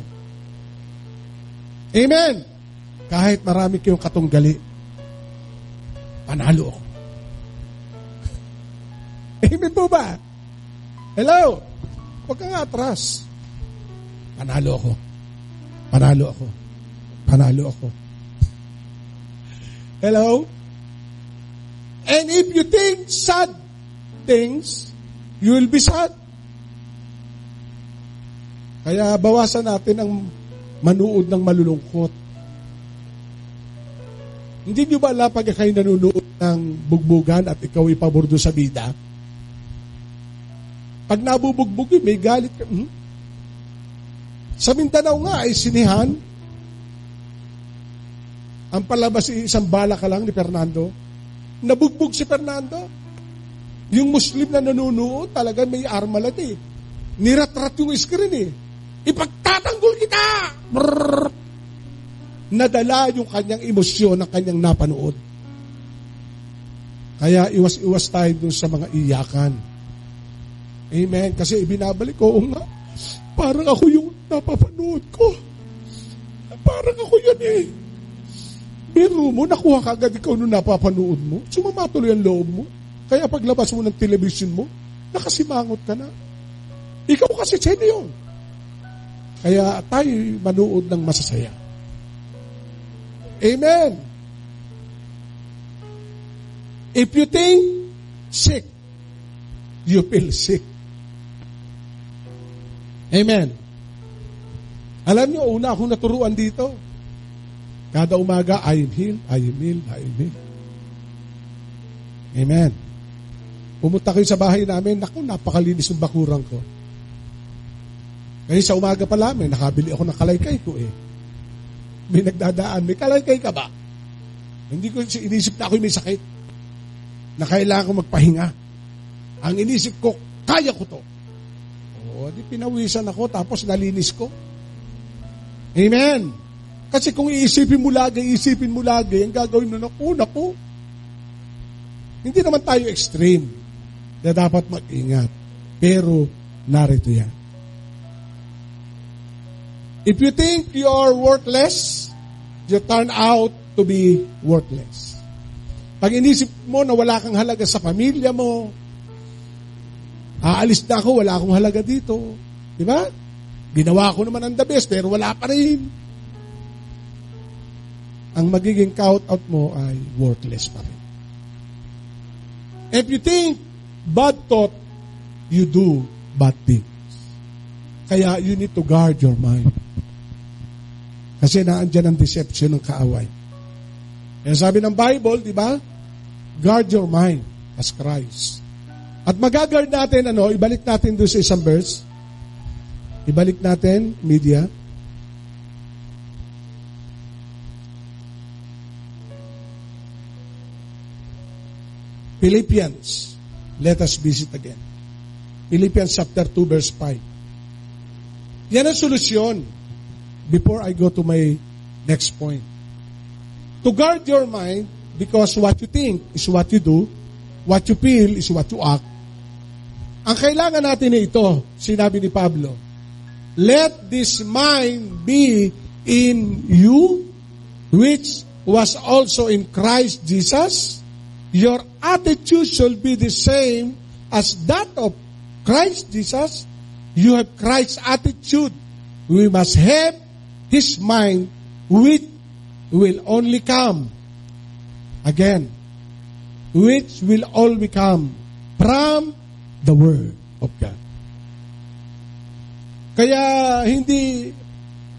S1: Amen! Kahit marami kayong katunggali, panalo ako. Amen po ba? Hello? Huwag ka nga atras. Panalo ako. Hello? And if you think sad things, you will be sad. Kaya bawasan natin ang manuod ng malulungkot. Hindi nyo ba alam pag kayo nanunood ng bugbugan at ikaw ipabordo sa bida? Pag nabubugbog yun, may galit ka. Sa Mindanao nga ay sinihan. Ang palabas isang bala ka lang ni Fernando. Nabugbog si Fernando. Yung Muslim na nanunood, talaga may armalat eh. Nirat-rat yung screen eh. Ipagtatanggol kita! Brrr! Nadala yung kanyang emosyon ng kanyang napanood. Kaya iwas-iwas tayo dun sa mga iyakan. Amen. Kasi ibinabalik ko, nga, parang ako yung napapanood ko. Parang ako yan eh. Biro mo, nakuha ka agad ikaw nung napapanood mo. Sumamatuloy ang loob mo. Kaya paglabas mo ng television mo, nakasimangot ka na. Ikaw kasi sino yun. Kaya tayo manood ng masasaya. Amen. If you think sick, you feel sick. Amen. Alam niyo, una akong naturuan dito. Kada umaga, I am healed, I am healed, I am healed. Amen. Pumunta kayo sa bahay namin, naku, napakalinis ng bakurang ko. Kaya sa umaga pa lang, nakabili ako ng kalaykay ko eh. May nagdadaan, may kalaykay ka ba? Hindi ko inisip na ako may sakit. Na kailangan ko magpahinga. Ang inisip ko, kaya ko to. O, di pinawisan ako, tapos nalinis ko. Amen. Kasi kung iisipin mo lagi, ang gagawin mo, naku. Hindi naman tayo extreme na dapat mag-ingat. Pero, narito yan. If you think you are worthless, you turn out to be worthless. Pag inisip mo na wala kang halaga sa pamilya mo, aalis na ako, wala akong halaga dito. Di ba? Ginawa ko naman ang the best, pero wala pa rin. Ang magiging count-out mo ay worthless pa rin. If you think bad thought, you do bad things. Kaya you need to guard your mind. Kasi naandyan ang deception ng kaaway. Kaya sabi ng Bible, di ba? Guard your mind as Christ. At magagard natin, ibalik natin doon sa isang verse. Ibalik natin, media. Philippians. Let us visit again. Philippians chapter 2 verse 5. Yan ang solusyon. Before I go to my next point. To guard your mind, because what you think is what you do, what you feel is what you act. Ang kailangan natin na ito, sinabi ni Pablo, let this mind be in you, which was also in Christ Jesus. Your attitude should be the same as that of Christ Jesus. You have Christ's attitude. We must have His mind, which will only come again, which will only come from the Word of God. Kaya hindi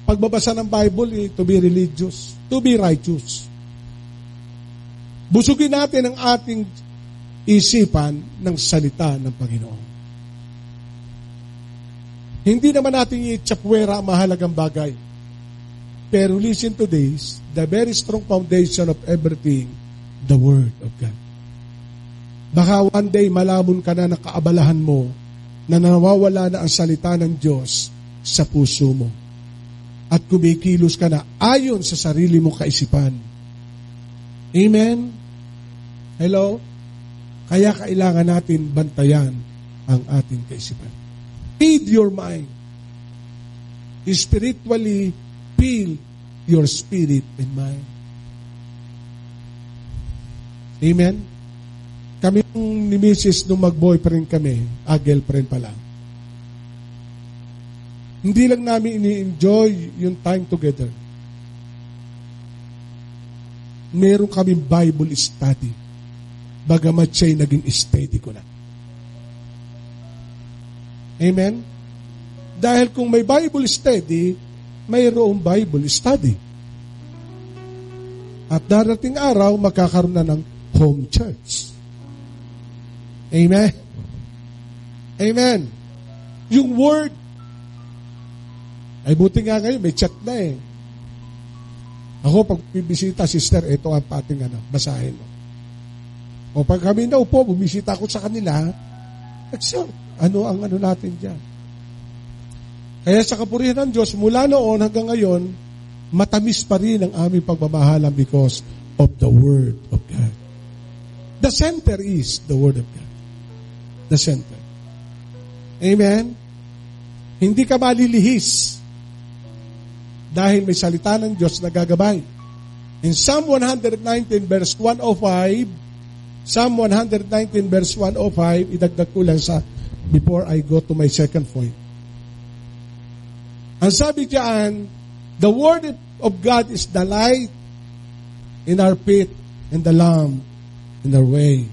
S1: pagbabasa ng Bible to be religious, to be righteous. Busugin natin ang ating isipan ng salita ng Panginoon. Hindi naman natin i-chapwera ang mahalagang bagay. Pero listen to this, the very strong foundation of everything, the Word of God. Baka one day malamon ka na nakaabalahan mo na nawawala na ang salita ng Diyos sa puso mo. At kumikilos ka na ayon sa sarili mong kaisipan. Amen? Hello? Kaya kailangan natin bantayan ang ating kaisipan. Feed your mind. Spiritually, fill your spirit and mind. Amen? Kami ni Mrs. nung mag-boyfriend kami, girlfriend pa lang. Hindi lang namin ini-enjoy yung time together. Meron kaming Bible study. Bagamat siya'y naging steady ko na. Amen? Dahil kung may Bible study, mayroong Bible study. At darating araw, magkakaroon na ng home church. Amen? Amen? Yung word, ay buti nga ngayon, may chat na eh. Ako, pag bibisita, sister, ito ang pating basahin mo. O pag kami na upo, bumisita ko sa kanila, ano ang natin dyan? Kaya sa kapurihan ng Diyos, mula noon hanggang ngayon, matamis pa rin ang aming pagmamahalan because of the Word of God. The center is the Word of God. The center. Amen? Hindi ka malilihis dahil may salita ng Diyos na gagabay. In Psalm 119 verse 105, Psalm 119 verse 105, idagdag ko lang sa before I go to my second point. Ang sabi diyan, the word of God is the light in our feet and the lamp in our way.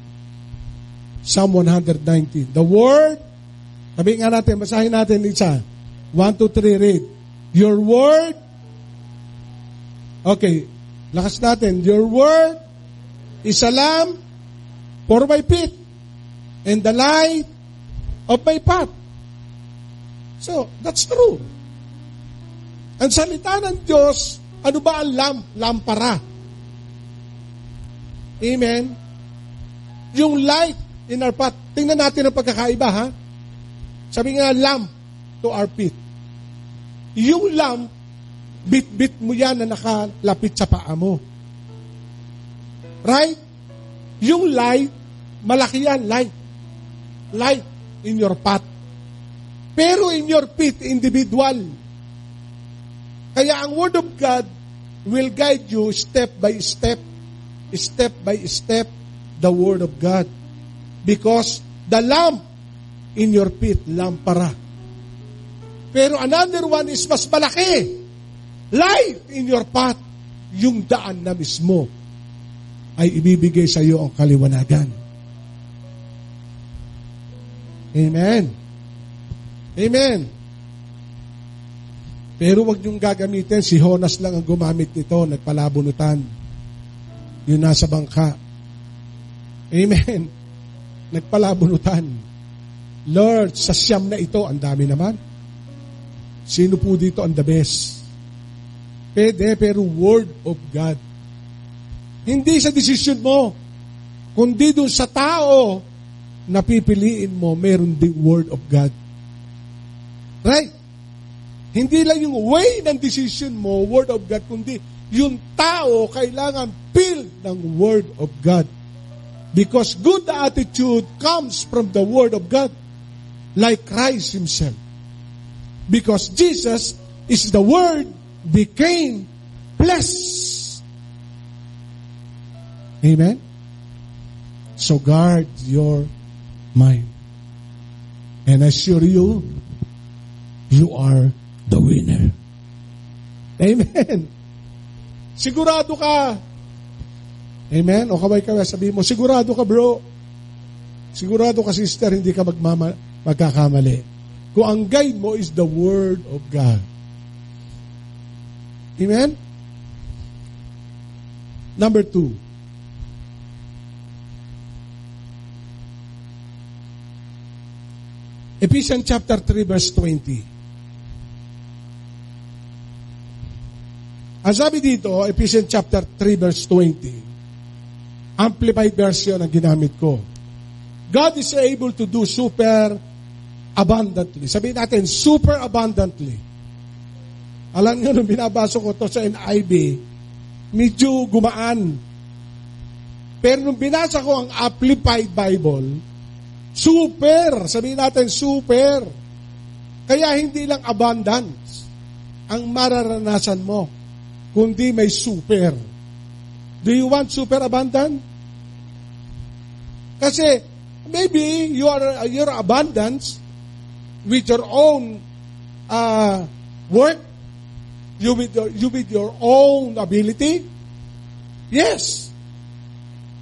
S1: Psalm 119. The word, sabi nga natin, basahin natin isa. 1, 2, 3, read. Your word, okay, lakas natin. Your word is a lamp for my feet and the light of my path. So, that's true. Ang salita ng Diyos, ano ba ang lamp? Lampara. Amen? Yung light in our path. Tingnan natin ang pagkakaiba, ha? Sabi nga, lamp to our feet. Yung lamp, bit-bit mo yan na nakalapit sa paa mo. Right? Yung light, malaki yan, light. Light in your path. Pero in your feet, individual. Kaya ang Word of God will guide you step by step the Word of God. Because the lamp in your feet, lampara. Pero another one is mas malaki. Light in your path, yung daan na mismo ay ibibigay sa iyo ang kaliwanagan. Amen. Amen. Pero wag niyong gagamitin, si Jonas lang ang gumamit nito, nagpalabunutan. Yung nasa bangka. Amen. Nagpalabunutan. Lord, sa siyam na ito, ang dami naman. Sino po dito ang the best? Pwede, pero Word of God. Hindi sa desisyon mo, kundi doon sa tao na pipiliin mo, meron ding Word of God. Right? Hindi lang yung way ng decision mo, Word of God, kundi yung tao kailangan filled ng Word of God. Because good attitude comes from the Word of God, like Christ Himself. Because Jesus is the Word became flesh. Amen? So guard your mind. And I assure you, you are the winner. Amen. Sigurado ka. Amen. O kaway-kaway, sabihin mo, sigurado ka bro. Sigurado ka sister, hindi ka magkakamali. Kung ang guide mo is the Word of God. Amen? Number 2. Ephesians chapter 3 verse 20. Ang sabi dito, Ephesians chapter 3 verse 20, Amplified version ang ginamit ko. God is able to do super abundantly. Sabihin natin, super abundantly. Alam nyo, nung binabasa ko to sa NIV, medyo gumaan. Pero nung binasa ko ang Amplified Bible, super. Sabihin natin, super. Kaya hindi lang abundance ang mararanasan mo, kundi may super. Do you want super abundant? Kasi maybe your abundance with your own work, you with your own ability. Yes.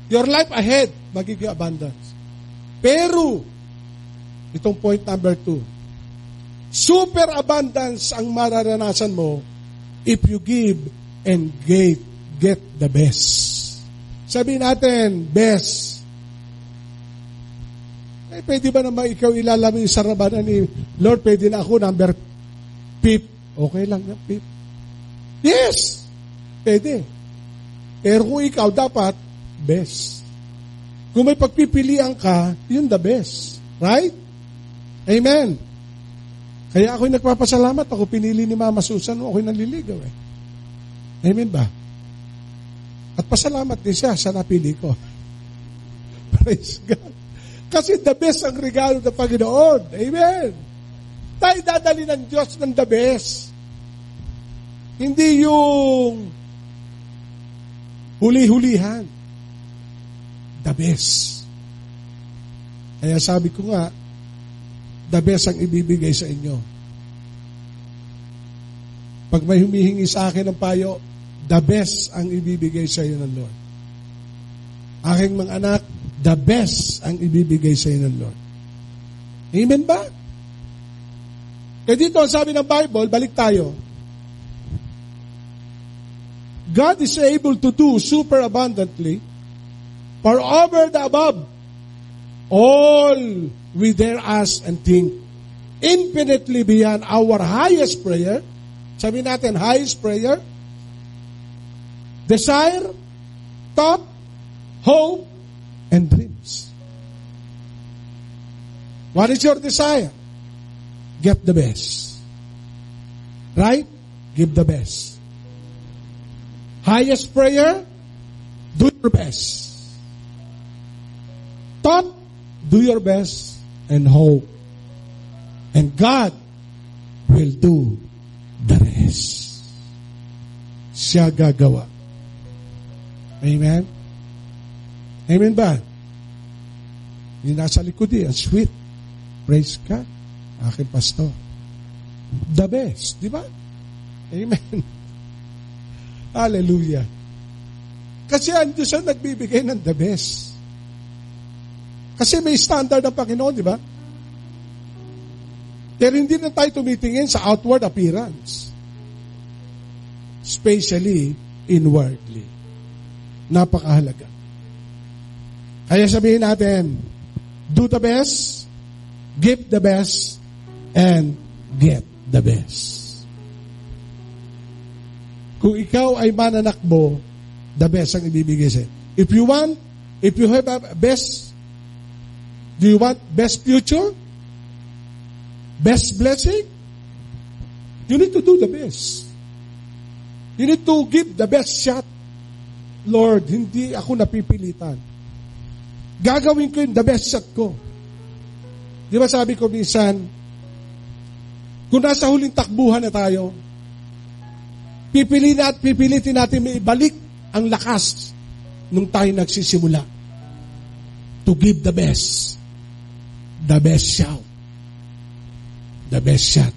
S1: Your life ahead magiging abundance. Pero itong point number 2. Super abundance ang mararanasan mo if you give and get the best. Sabihin natin, best. Eh, pwede ba naman ikaw ilalami yung sarabanan ni Lord, pwede na ako number 5. Okay lang na 5. Yes! Pwede. Pero kung ikaw dapat, best. Kung may pagpipilian ka, yun the best. Right? Amen. Kaya ako'y nagpapasalamat. Ako pinili ni Mama Susan, ako'y naliligaw eh. Amen ba? At pasalamat din siya sa napili ko. Praise God. Kasi the best ang regalo ng Panginoon. Amen. Tayo dadali ng Diyos ng the best. Hindi yung huli-hulihan. The best. Kaya sabi ko nga, the best ang ibibigay sa inyo. Pag may humihingi sa akin ng payo, the best ang ibibigay sa iyo ng Lord. Aking mga anak, the best ang ibibigay sa iyo ng Lord. Amen ba? Kaya dito ang sabi ng Bible, balik tayo. God is able to do super abundantly for over the above all we dare ask and think, infinitely beyond our highest prayer. Sabi natin, highest prayer, desire, thought, hope, and dreams. What is your desire? Get the best. Right? Give the best. Highest prayer, do your best. Thought, do your best, and hope. And God will do the rest. Siya gagawa. Amen? Amen ba? Yung nasa likod ang sweet. Praise God. Aking pastor. The best. Di ba? Amen. Hallelujah. Kasi ang Diyos ang nagbibigay ng the best. Kasi may standard ng Panginoon, di ba? Pero hindi na tayo tumitingin sa outward appearance. Especially inwardly. Napakahalaga. Kaya sabihin natin, do the best, give the best, and get the best. Kung ikaw ay mananakbo, the best ang ibibigay sa'yo. If you have a best, do you want best future? Best blessing? You need to do the best. You need to give the best shot. Lord, hindi ako napipilitan. Gagawin ko yung the best shot ko. Di ba sabi ko minsan, kung nasa huling takbuhan na tayo, pipilitin natin may ibalik ang lakas nung tayo nagsisimula to give the best shout, the best shot.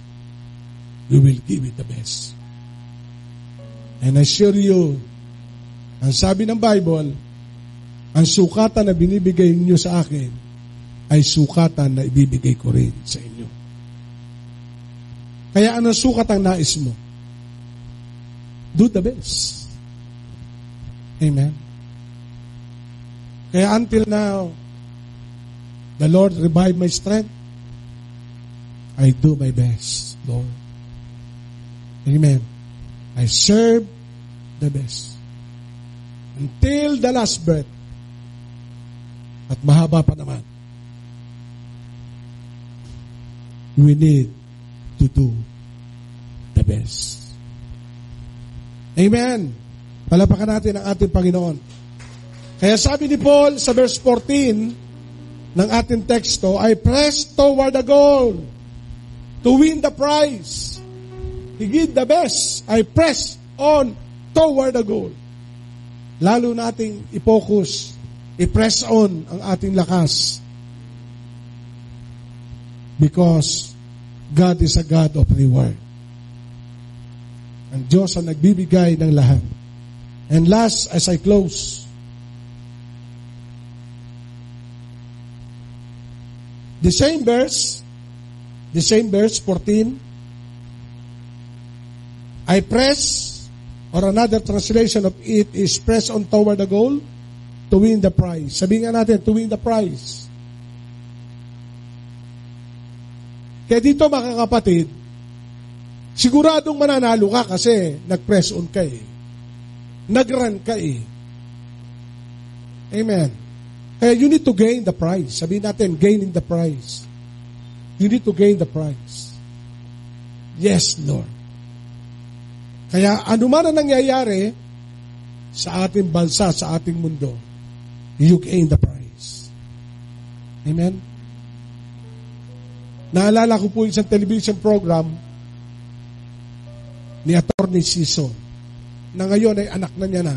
S1: We will give it the best. And I assure you, ang sabi ng Bible, ang sukatan na binibigay niyo sa akin ay sukatan na ibibigay ko rin sa inyo. Kaya anong sukat ang nais mo? Do the best. Amen. Kaya until now, the Lord revived my strength. I do my best, Lord. Amen. I serve the best. Until the last breath. At mahaba pa naman. We need to do the best. Amen. Palapakan natin ang ating Panginoon. Kaya sabi ni Paul sa verse 14 ng ating teksto, I press toward the goal to win the prize. To give the best. I press on toward the goal. Lalo nating i-focus, i-press on ang ating lakas. Because God is a God of reward. Ang Diyos ang nagbibigay ng lahat. And last, as I close, the same verse 14, I press, or another translation of it is press on toward the goal to win the prize. Sabihin nga natin, to win the prize. Kaya dito mga kapatid, siguradong mananalo ka kasi nag-press on ka eh. Nag-run ka eh. Amen. Kaya you need to gain the prize. Sabihin natin, gaining the prize. You need to gain the prize. Yes, Lord. Kaya anuman ang nangyayari sa ating bansa, sa ating mundo, you gain the prize. Amen? Naalala ko po isang television program ni Atty. Siso na ngayon ay anak na niya na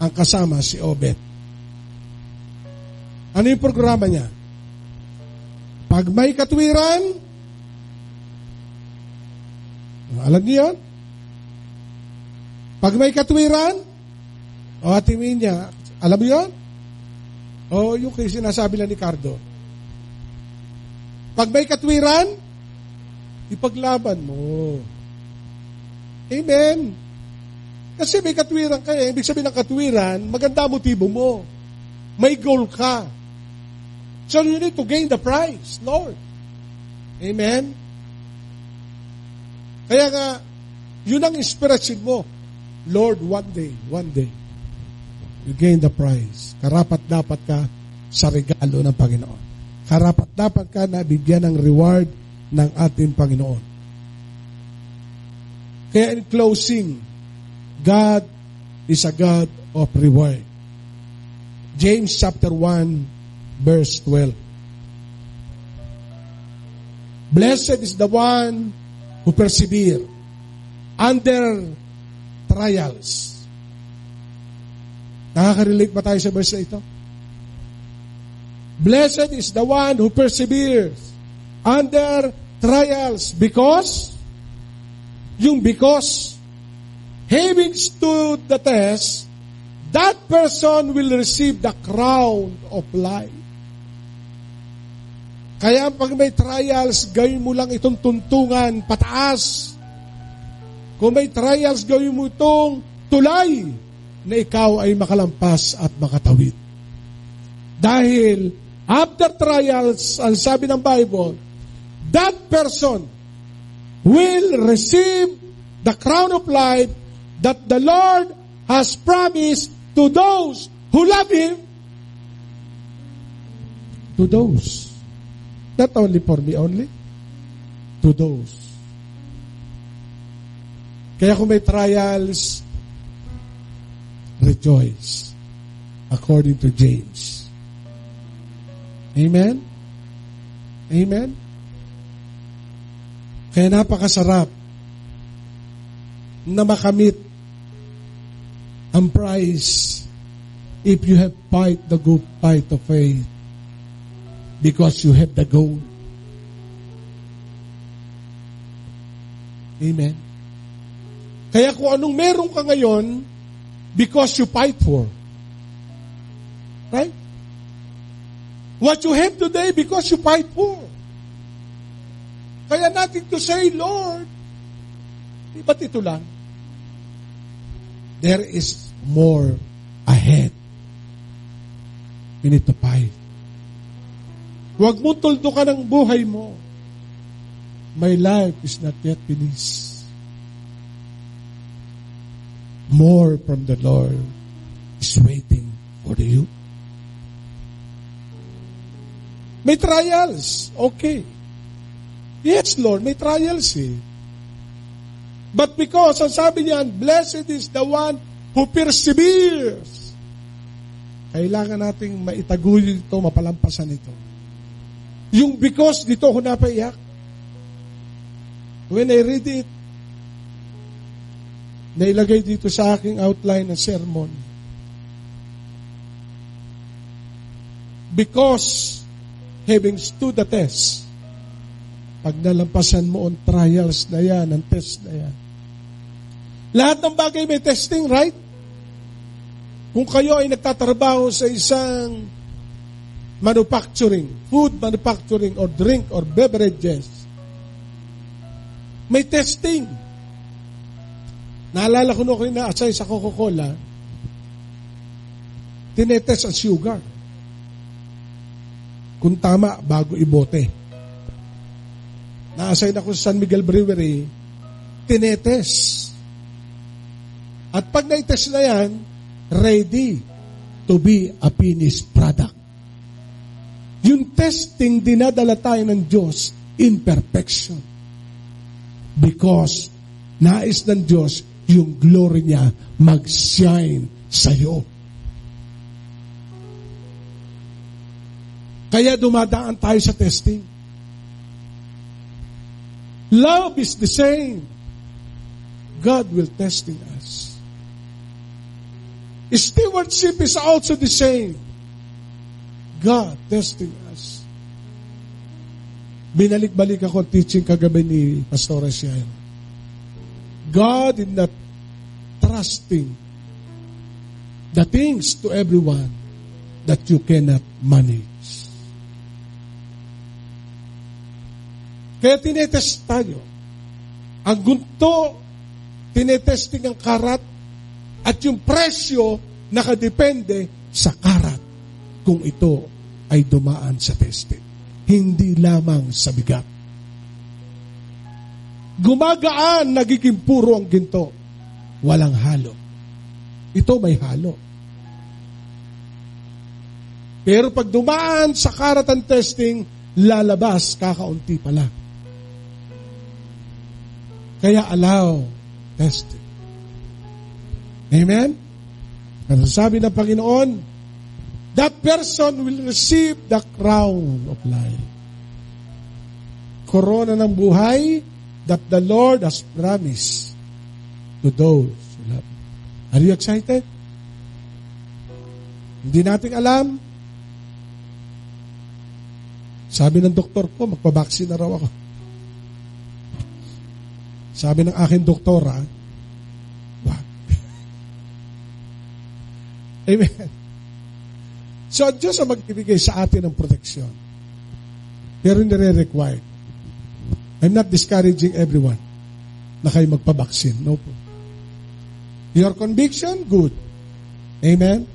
S1: ang kasama si Obet. Ano yung programa niya? Pag may katwiran, alam niyo yun? Pag may katwiran, o atimin niya, alam mo yun? O yung sinasabi lang ni Cardo. Pag may katwiran, ipaglaban mo. Amen. Kasi may katwiran ka eh. Ibig sabihin ng katwiran, maganda motibo mo. May goal ka. So you need to gain the prize, Lord. Amen. Kaya nga, yun ang inspiration mo. Lord, one day, you gain the prize. Karapat-dapat ka sa regalo ng Panginoon. Karapat-dapat ka na bigyan ng reward ng ating Panginoon. Kaya in closing, God is a God of reward. James chapter 1, verse 12. Blessed is the one who persevere under trials. Nakaka-relate ba tayo sa verse na ito? Blessed is the one who perseveres under trials because having stood the test, that person will receive the crown of life. Kaya pag may trials, gawin mo lang itong tuntungan pataas. Kung may trials, gawin mo itong tulay na ikaw ay makalampas at makatawid. Dahil after trials, ang sabi ng Bible, that person will receive the crown of life that the Lord has promised to those who love Him. To those. Not only for me only. To those. Kaya kung may trials, rejoice. According to James. Amen? Amen? Kaya napakasarap na makamit ang prize if you have fight the good fight of faith because you have the goal. Amen? Kaya kung anong meron ka ngayon, because you fight for. Right? What you have today, because you fight for. Kaya natin to say, Lord, di ba't ito lang? There is more ahead. We need to fight. Huwag mo tuldukan ang buhay mo. My life is not yet finished. More from the Lord is waiting for you. May trials. Okay. Yes, Lord, may trials eh. But because, ang sabi niyan, blessed is the one who perseveres. Kailangan nating maitaguyod ito, mapalampasan ito. Yung because, dito ako napaiyak. When I read it, nailagay dito sa aking outline ng sermon. Because, having stood the test, pag nalampasan mo ang trials na yan, ang test na yan. Lahat ng bagay may testing, right? Kung kayo ay nagtatrabaho sa isang manufacturing, food manufacturing, or drink or beverages, may testing. Naalala ko nung na-assign sa Coca-Cola, tinetest ang sugar. Kung tama, bago ibote. Na-assign ako sa San Miguel Brewery, tinetest. At pag na-test na yan, ready to be a finished product. Yung testing, dinadala tayo ng Diyos in perfection. Because nais ng Diyos yung glory niya mag-shine sa'yo. Kaya dumadaan tayo sa testing. Love is the same. God will testing us. Stewardship is also the same. God testing us. Binalik-balik ako teaching kagabi ni Pastor Asian. God is not trusting the things to everyone that you cannot manage. Kaya tinetest tayo. Ang gunto, tinetesting ang karat, at yung presyo nakadepende sa karat kung ito ay dumaan sa testing. Hindi lamang sa bigat. Gumagaan, nagiging puro ang ginto. Walang halo. Ito may halo. Pero pag dumaan sa karat ang testing, lalabas kakaunti pala. Kaya allow testing. Amen? Pero sabi ng Panginoon, that person will receive the crown of life. Korona ng buhay that the Lord has promised to those who love Him. Are you excited? Hindi natin alam. Sabi ng doktor ko, magpabaksin na raw ako. Sabi ng aking doktora, wag. Amen. So, Diyos ang magbibigay sa atin ng proteksyon. Pero nire-required. I'm not discouraging everyone na kayo magpabaksin. No po. Your conviction, good. Amen?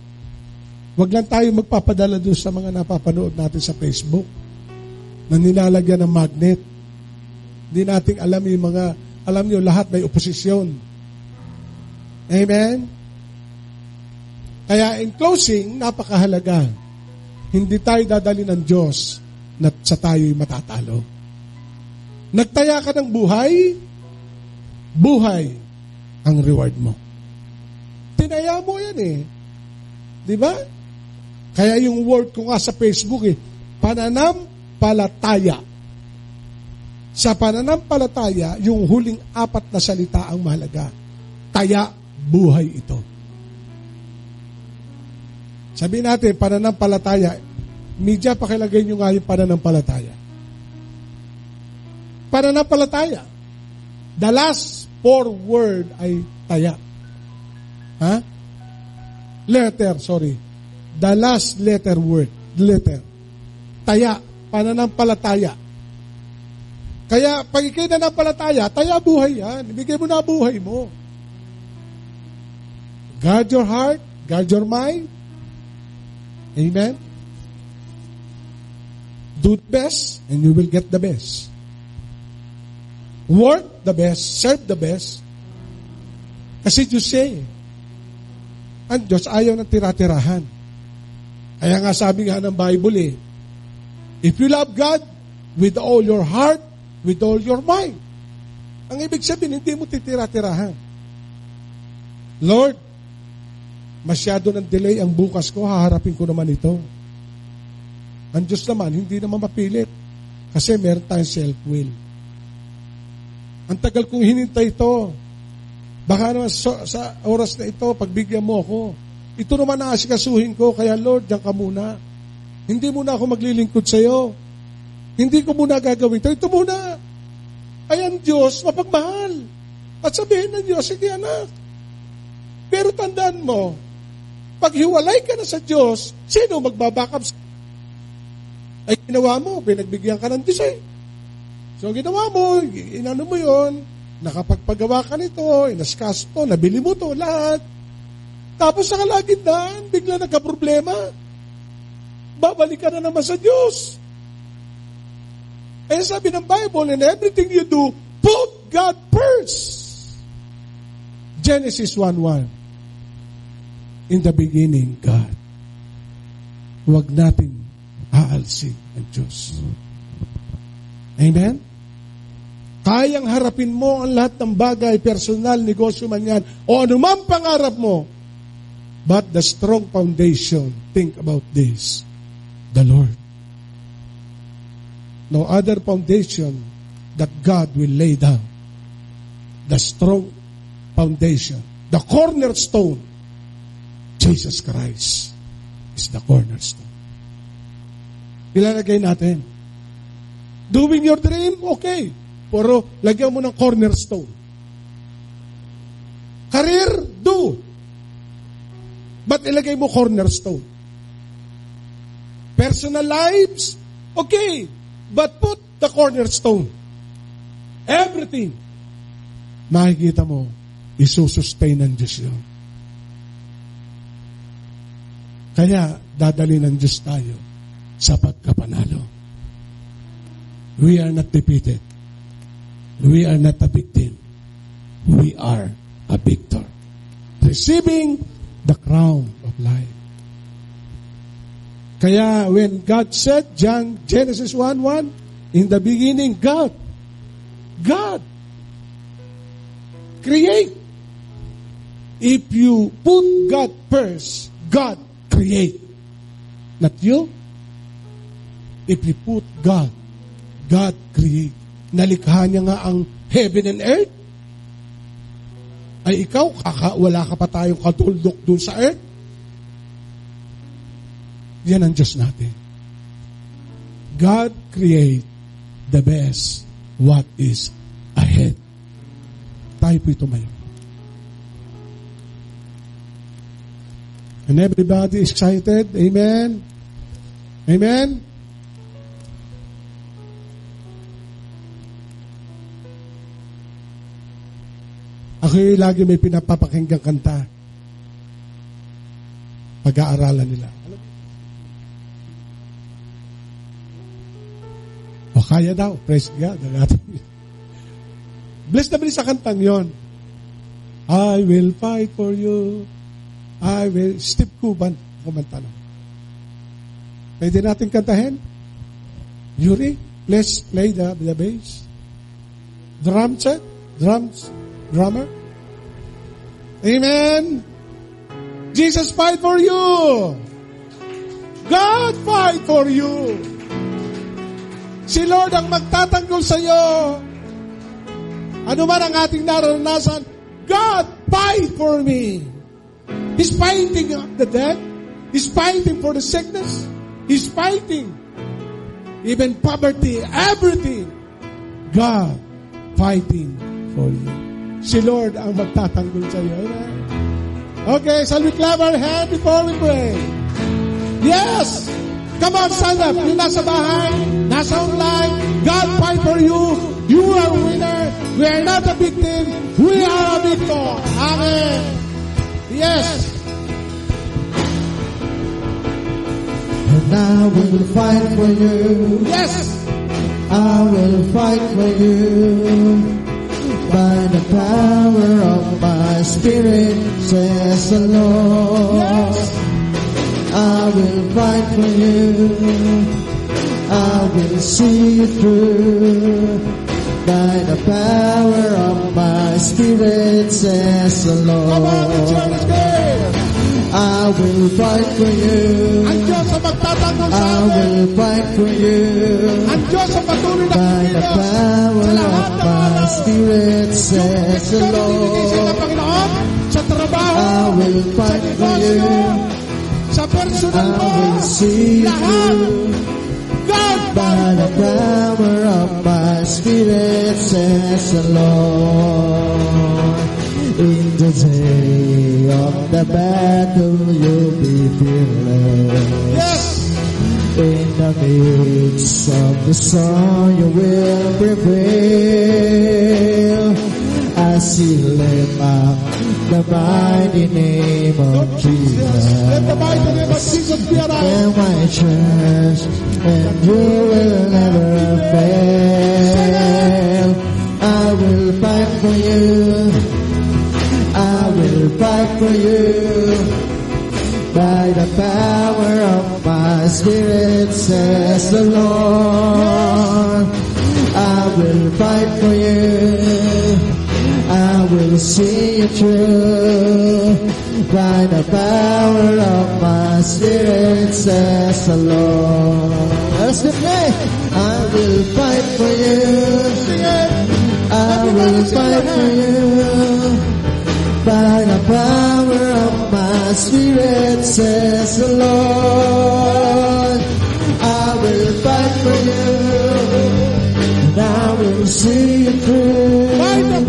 S1: Wag lang tayo magpapadala doon sa mga napapanood natin sa Facebook na nilalagyan ng magnet. Hindi natin alam yung mga, alam nyo, lahat may oposisyon. Amen? Kaya in closing, napakahalaga. Hindi tayo dadali ng Diyos na sa tayo'y matatalo. Nagtaya ka ng buhay, buhay ang reward mo. Tinaya mo yan eh. Di ba? Kaya yung word ko nga sa Facebook pananampalataya. Sa pananampalataya, yung huling 4 na salita ang mahalaga. Taya, buhay ito. Sabihin natin, pananampalataya. Media, pakilagay nyo nga yung pananampalataya. Pananampalataya. The last 4 word ay taya. Ha? Letter. The last letter. Taya. Pananampalataya. Kaya, pag ikay nananampalataya, taya buhay yan. Ibigay mo na buhay mo. Guard your heart. Guard your mind. Amen? Do the best, and you will get the best. Work the best, serve the best. Kasi Diyos say, ang Diyos ayaw ng tira-tirahan. Kaya nga sabi nga ng Bible if you love God with all your heart, with all your mind, ang ibig sabihin, hindi mo titira-tirahan. Lord, masyado ng delay ang bukas ko, haharapin ko naman ito. Ang Diyos naman, hindi naman mapilit. Kasi meron tayong self-will. Ang tagal kong hinintay ito. Baka naman sa oras na ito, pagbigyan mo ako. Ito naman ang asikasuhin ko, kaya Lord, diyan ka muna. Hindi muna ako maglilingkod sa iyo. Hindi ko muna gagawin ito. Ito muna. Ay ang Diyos, mapagmahal. At sabihin ng Diyos, sige anak. Pero tandaan mo, pag hiwalay ka na sa Diyos, sino magbabackup sa ay ginawa mo, pinagbigyan ka ng Diyos eh. So ginawa mo, inano mo yon, nakapagpagawa ka nito, inaskas to, nabili mo to, lahat. Tapos sa kalagitnaan, bigla nagka-problema. Babalik ka na naman sa Diyos. Eh sabi ng Bible, in everything you do, put God first. Genesis 1:1. In the beginning, God. Huwag natin aalsin ang Diyos. Amen? Kayang harapin mo ang lahat ng bagay, personal, negosyo man yan, o anumang pangarap mo. But the strong foundation, think about this, the Lord. no other foundation that God will lay down. The strong foundation, the cornerstone, Jesus Christ is the cornerstone. Ilalagay natin. Doing your dream, okay. Pero lagyan mo ng cornerstone. Career, do. But ilagay mo cornerstone. Personal lives, okay. But put the cornerstone. Everything. Makikita mo, isusustain ng Diyos yun. Kaya, dadali ng Diyos tayo sa pagkapanalo. We are not defeated. We are not a victim. We are a victor. Receiving the crown of life. Kaya, when God said, Genesis 1:1, in the beginning, God create. If you put God first, God create. Not you. If you put God create. Nalikha niya nga ang heaven and earth. Ay ikaw, wala ka pa tayong katuldok dun sa earth. Yan ang Diyos natin. God create the best what is ahead. Tayo po tumayo. And everybody is excited. Amen? Amen? Ako lagi may pinapapakinggang kanta. Pag-aaralan nila. O kaya daw. Praise God. Bless na bless sa kantang yon. I will fight for you. I will. Steve Cuban. Kumanta na. Pwede natin kantahin? Yuri, please play the bass. Drum set. Drummer. Amen. Jesus fight for you. God fight for you. Si Lord ang magtatanggol sa iyo. Ano man ang ating naranasan, God fight for me. He's fighting the death. He's fighting for the sickness. He's fighting even poverty, everything. God fighting for you. Si Lord ang magtatanggol sa iyo. Amen? Okay, shall we clap our hand before we pray? Yes! Come on, stand up. Yung nasa bahay, nasa online, God fight for you. You are a winner. We are not a victim. We are a victor. Amen. Yes.
S2: And I will fight for you.
S1: Yes.
S2: I will fight for you. By the power of my spirit, says the Lord.
S1: Yes.
S2: I will fight for you. I will see you through. By the power of my spirit, says the Lord. I will fight for you. I will fight for you. By the power of my spirit, says the Lord. I will fight for you. I will see you through. By the power of my spirit, says the Lord. In the day of the battle, you'll be fearless.
S1: Yes.
S2: In the midst of the storm, you will prevail. As you lift up the mighty name of Jesus.
S1: Let the mighty name of Jesus be around.
S2: And my church, and you will never fail. I will fight for you. I will fight for you. By the power of my spirit, says the Lord. I will fight for you. I will see you through. by the power of my spirit, says the Lord. Let's declare, I will fight for you. I will fight for you. By the power of my spirit, says the Lord. I will fight for you, and I will see you through.
S1: By the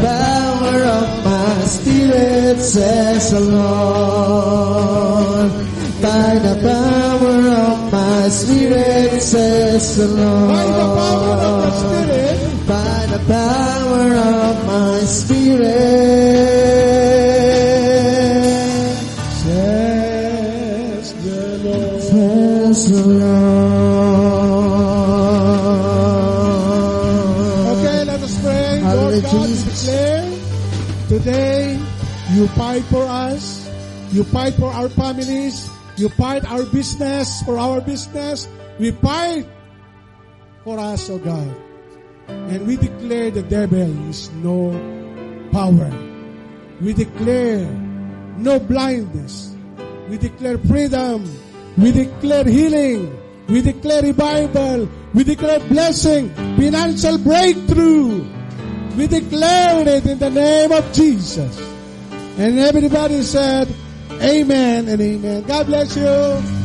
S2: power of my spirit, says the Lord. By the power of my spirit, says the Lord.
S1: By the power of the Spirit.
S2: By the power of my spirit,
S1: Says the Lord.
S2: says the Lord.
S1: Okay, let us pray. Lord
S2: Hallelujah,
S1: God, we
S2: Jesus.
S1: declare today you fight for us. You fight for our families. You fight our business, for our business. We fight for us, oh God. And we declare the devil is no power. We declare no blindness. We declare freedom. We declare healing. We declare revival. We declare blessing, financial breakthrough. We declare it in the name of Jesus. And everybody said, Amen and amen. God bless you.